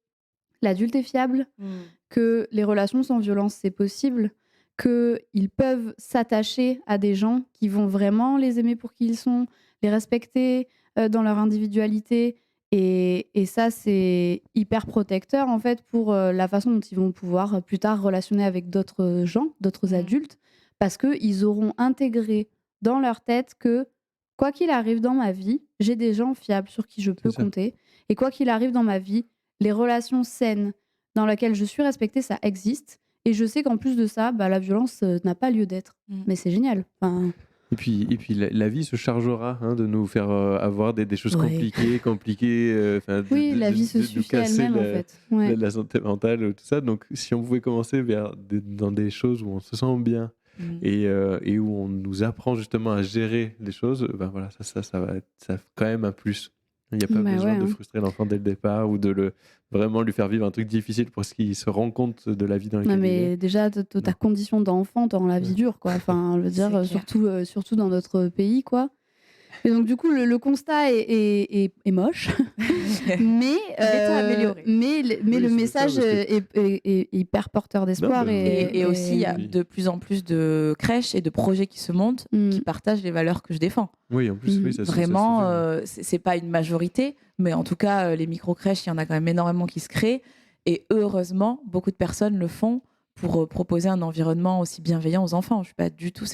l'adulte est fiable, que les relations sans violence, c'est possible, qu'ils peuvent s'attacher à des gens qui vont vraiment les aimer pour qui ils sont, les respecter dans leur individualité. Et ça, c'est hyper protecteur, en fait, pour la façon dont ils vont pouvoir plus tard relationner avec d'autres gens, d'autres adultes, parce qu'ils auront intégré dans leur tête que, quoi qu'il arrive dans ma vie, j'ai des gens fiables sur qui je peux compter. Et quoi qu'il arrive dans ma vie, les relations saines dans lesquelles je suis respectée, ça existe. Et je sais qu'en plus de ça, la violence n'a pas lieu d'être. Mais c'est génial. Et puis la vie se chargera de nous faire avoir des choses compliquées. Oui, la vie se suffit elle-même, en fait. La santé mentale, tout ça. Donc, si on pouvait commencer dans des choses où on se sent bien et où on nous apprend justement à gérer les choses, ça va être quand même un plus. Il n'y a pas besoin de frustrer l'enfant dès le départ ou de vraiment lui faire vivre un truc difficile pour qu'il se rende compte de la vie dans laquelle il est. Mais déjà, ta condition d'enfant dans la vie dure, quoi. Enfin, je veux dire, surtout dans notre pays, quoi. Et donc, du coup, le constat est moche, mais le message est hyper porteur d'espoir. Et aussi, il y a de plus en plus de crèches et de projets qui se montent qui partagent les valeurs que je défends. Oui, en plus, ça vraiment, c'est pas une majorité, mais en tout cas, les micro-crèches, il y en a quand même énormément qui se créent. Et heureusement, beaucoup de personnes le font pour proposer un environnement aussi bienveillant aux enfants. C'est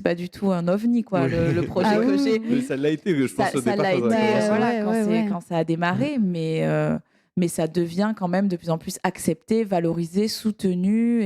pas du tout un ovni, quoi, le projet que j'ai. Mais ça l'a été, je pense, au départ. Ça l'a été, quand ça a démarré, mais ça devient quand même de plus en plus accepté, valorisé, soutenu,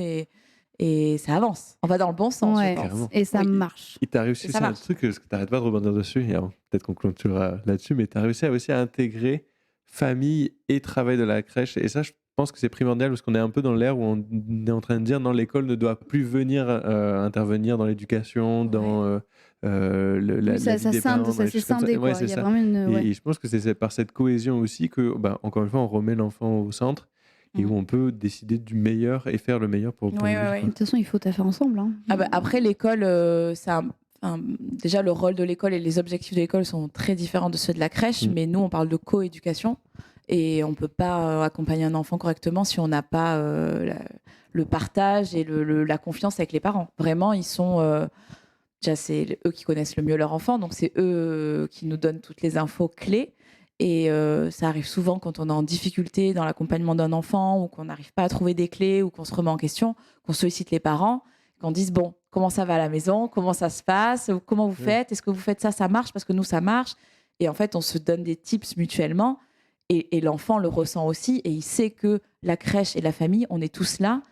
et ça avance. On va dans le bon sens, je pense. Et ça marche. Et tu as réussi, c'est un truc que tu n'arrêtes pas de rebondir dessus, et peut-être qu'on clôturera là-dessus, mais tu as réussi aussi à intégrer famille et travail de la crèche. Et ça, je pense que c'est primordial parce qu'on est un peu dans l'ère où on est en train de dire non, l'école ne doit plus venir intervenir dans l'éducation, dans la ça vie des parents, ça s'est scindé, Ouais, quoi. c'est Il y a ça. vraiment une... Et je pense que c'est par cette cohésion aussi que, encore une fois, on remet l'enfant au centre et où on peut décider du meilleur et faire le meilleur pour lui. De toute façon, il faut faire ensemble. Hein. Après, l'école, déjà, le rôle de l'école et les objectifs de l'école sont très différents de ceux de la crèche, mais nous, on parle de coéducation. Et on ne peut pas accompagner un enfant correctement si on n'a pas le partage et la confiance avec les parents. Vraiment, ils sont... déjà, c'est eux qui connaissent le mieux leur enfant, donc c'est eux qui nous donnent toutes les infos clés. Et ça arrive souvent quand on est en difficulté dans l'accompagnement d'un enfant ou qu'on n'arrive pas à trouver des clés ou qu'on se remet en question, qu'on sollicite les parents, qu'on dise bon, comment ça va à la maison, comment ça se passe, comment vous faites, est-ce que vous faites ça, ça marche parce que nous ça marche. Et en fait, on se donne des tips mutuellement et l'enfant le ressent aussi et il sait que la crèche et la famille, on est tous là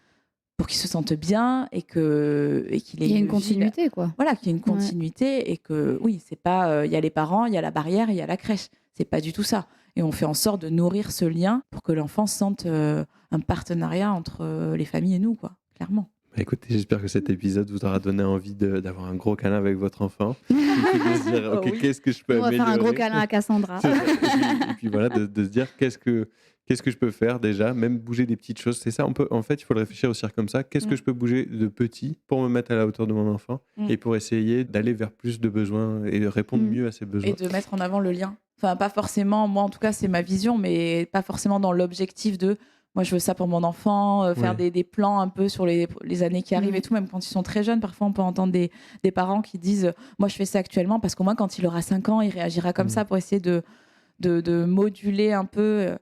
pour qu'il se sente bien et qu'il y ait une continuité, quoi. Voilà, qu'il y ait une continuité et que oui, c'est pas il y a les parents, il y a la barrière, il y a la crèche. C'est pas du tout ça. Et on fait en sorte de nourrir ce lien pour que l'enfant sente un partenariat entre les familles et nous, quoi, clairement. Écoutez, j'espère que cet épisode vous aura donné envie d'avoir un gros câlin avec votre enfant. Et puis de se dire, ok, qu'est-ce que je peux améliorer ? On va faire un gros câlin à Cassandra. Et puis voilà, de se dire, qu'est-ce que je peux faire déjà ? Même bouger des petites choses. C'est ça, en fait, il faut le réfléchir aussi comme ça. Qu'est-ce que je peux bouger de petit pour me mettre à la hauteur de mon enfant et pour essayer d'aller vers plus de besoins et de répondre mieux à ses besoins. Et de mettre en avant le lien. Enfin, pas forcément, moi en tout cas, c'est ma vision, mais pas forcément dans l'objectif de moi je veux ça pour mon enfant, faire des plans un peu sur les années qui arrivent et tout, même quand ils sont très jeunes. Parfois, on peut entendre des parents qui disent moi je fais ça actuellement parce qu'au moins quand il aura 5 ans, il réagira comme ça pour essayer de moduler un peu.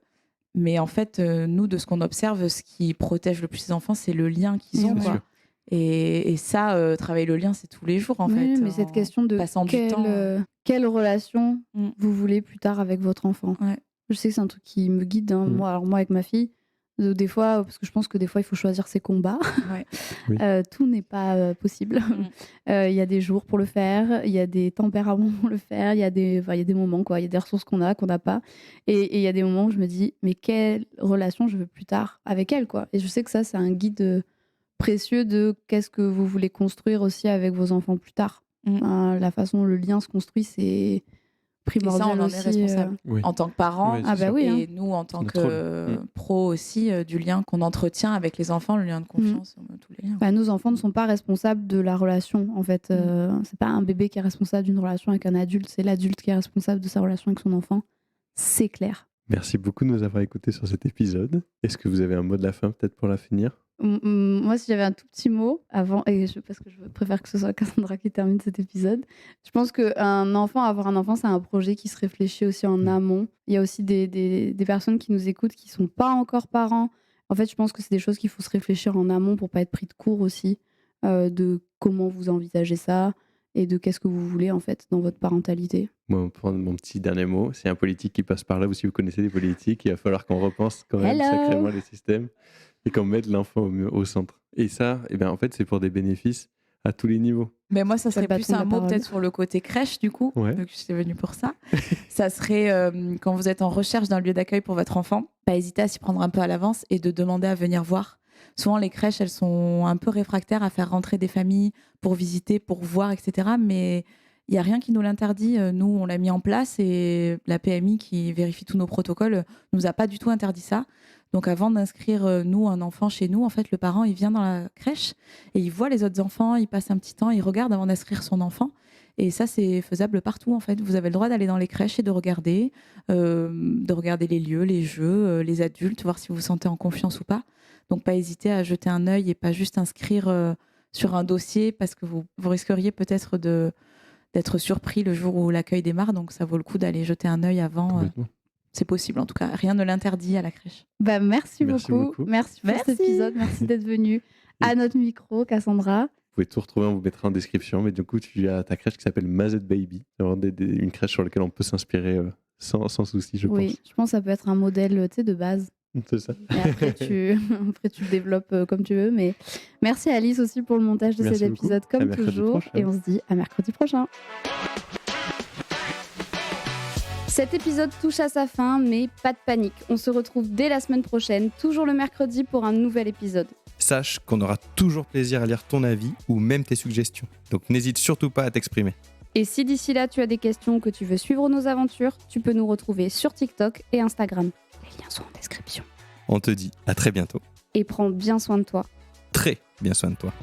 Mais en fait, nous, de ce qu'on observe, ce qui protège le plus les enfants, c'est le lien qu'ils ont. Quoi. Et ça, travailler le lien, c'est tous les jours en fait. Mais cette question de quelle relation vous voulez plus tard avec votre enfant. Je sais que c'est un truc qui me guide. Hein. Moi, avec ma fille, des fois, parce que je pense que des fois, il faut choisir ses combats. Tout n'est pas possible. Il y a des jours pour le faire, il y a des tempéraments pour le faire, il y a des moments, quoi. Il y a des ressources qu'on n'a pas. Et il y a des moments où je me dis, mais quelle relation je veux plus tard avec elle, quoi. Et je sais que ça, c'est un guide précieux de qu'est-ce que vous voulez construire aussi avec vos enfants plus tard. La façon dont le lien se construit, c'est primordial. Et ça, on en aussi, est responsable en tant que parents et nous en tant que pro aussi du lien qu'on entretient avec les enfants, le lien de confiance, tous les liens. Nos enfants ne sont pas responsables de la relation en fait. C'est pas un bébé qui est responsable d'une relation avec un adulte, c'est l'adulte qui est responsable de sa relation avec son enfant. C'est clair. Merci beaucoup de nous avoir écoutés sur cet épisode. Est-ce que vous avez un mot de la fin peut-être pour la finir ? Moi, si j'avais un tout petit mot avant, parce que je préfère que ce soit Cassandra qui termine cet épisode, je pense avoir un enfant, c'est un projet qui se réfléchit aussi en amont. Il y a aussi des personnes qui nous écoutent qui ne sont pas encore parents. En fait, je pense que c'est des choses qu'il faut se réfléchir en amont pour ne pas être pris de court aussi, de comment vous envisagez ça et de qu'est-ce que vous voulez en fait dans votre parentalité. Moi, pour mon petit dernier mot, c'est un politique qui passe par là, ou si vous connaissez des politiques, il va falloir qu'on repense quand même sacrément les systèmes et qu'on mette l'enfant au centre. Et ça, en fait, c'est pour des bénéfices à tous les niveaux. Mais moi, ça serait plus un mot peut-être sur le côté crèche, du coup, vu que j'étais venue pour ça. Ça serait, quand vous êtes en recherche d'un lieu d'accueil pour votre enfant, pas hésiter à s'y prendre un peu à l'avance et de demander à venir voir. Souvent, les crèches, elles sont un peu réfractaires à faire rentrer des familles pour visiter, pour voir, etc. Mais il n'y a rien qui nous l'interdit. Nous, on l'a mis en place et la PMI qui vérifie tous nos protocoles nous a pas du tout interdit ça. Donc avant d'inscrire nous un enfant chez nous, en fait le parent il vient dans la crèche et il voit les autres enfants, il passe un petit temps, il regarde avant d'inscrire son enfant. Et ça c'est faisable partout en fait. Vous avez le droit d'aller dans les crèches et de regarder les lieux, les jeux, les adultes, voir si vous vous sentez en confiance ou pas. Donc pas hésiter à jeter un œil et pas juste inscrire sur un dossier parce que vous risqueriez peut-être d'être surpris le jour où l'accueil démarre. Donc ça vaut le coup d'aller jeter un œil avant. C'est possible, en tout cas. Rien ne l'interdit à la crèche. Merci beaucoup. Merci pour cet épisode. Merci d'être venue à notre micro, Cassandra. Vous pouvez tout retrouver, on vous mettra en description. Mais du coup, tu as ta crèche qui s'appelle Mazette Baby. C'est vraiment une crèche sur laquelle on peut s'inspirer sans souci, je pense. Oui, je pense que ça peut être un modèle de base. C'est ça. Et après, tu le développes comme tu veux. Mais merci Alice aussi pour le montage de cet épisode, comme toujours. Et on se dit à mercredi prochain. Cet épisode touche à sa fin, mais pas de panique. On se retrouve dès la semaine prochaine, toujours le mercredi pour un nouvel épisode. Sache qu'on aura toujours plaisir à lire ton avis ou même tes suggestions. Donc n'hésite surtout pas à t'exprimer. Et si d'ici là tu as des questions ou que tu veux suivre nos aventures, tu peux nous retrouver sur TikTok et Instagram. Les liens sont en description. On te dit à très bientôt. Et prends bien soin de toi. Très bien soin de toi.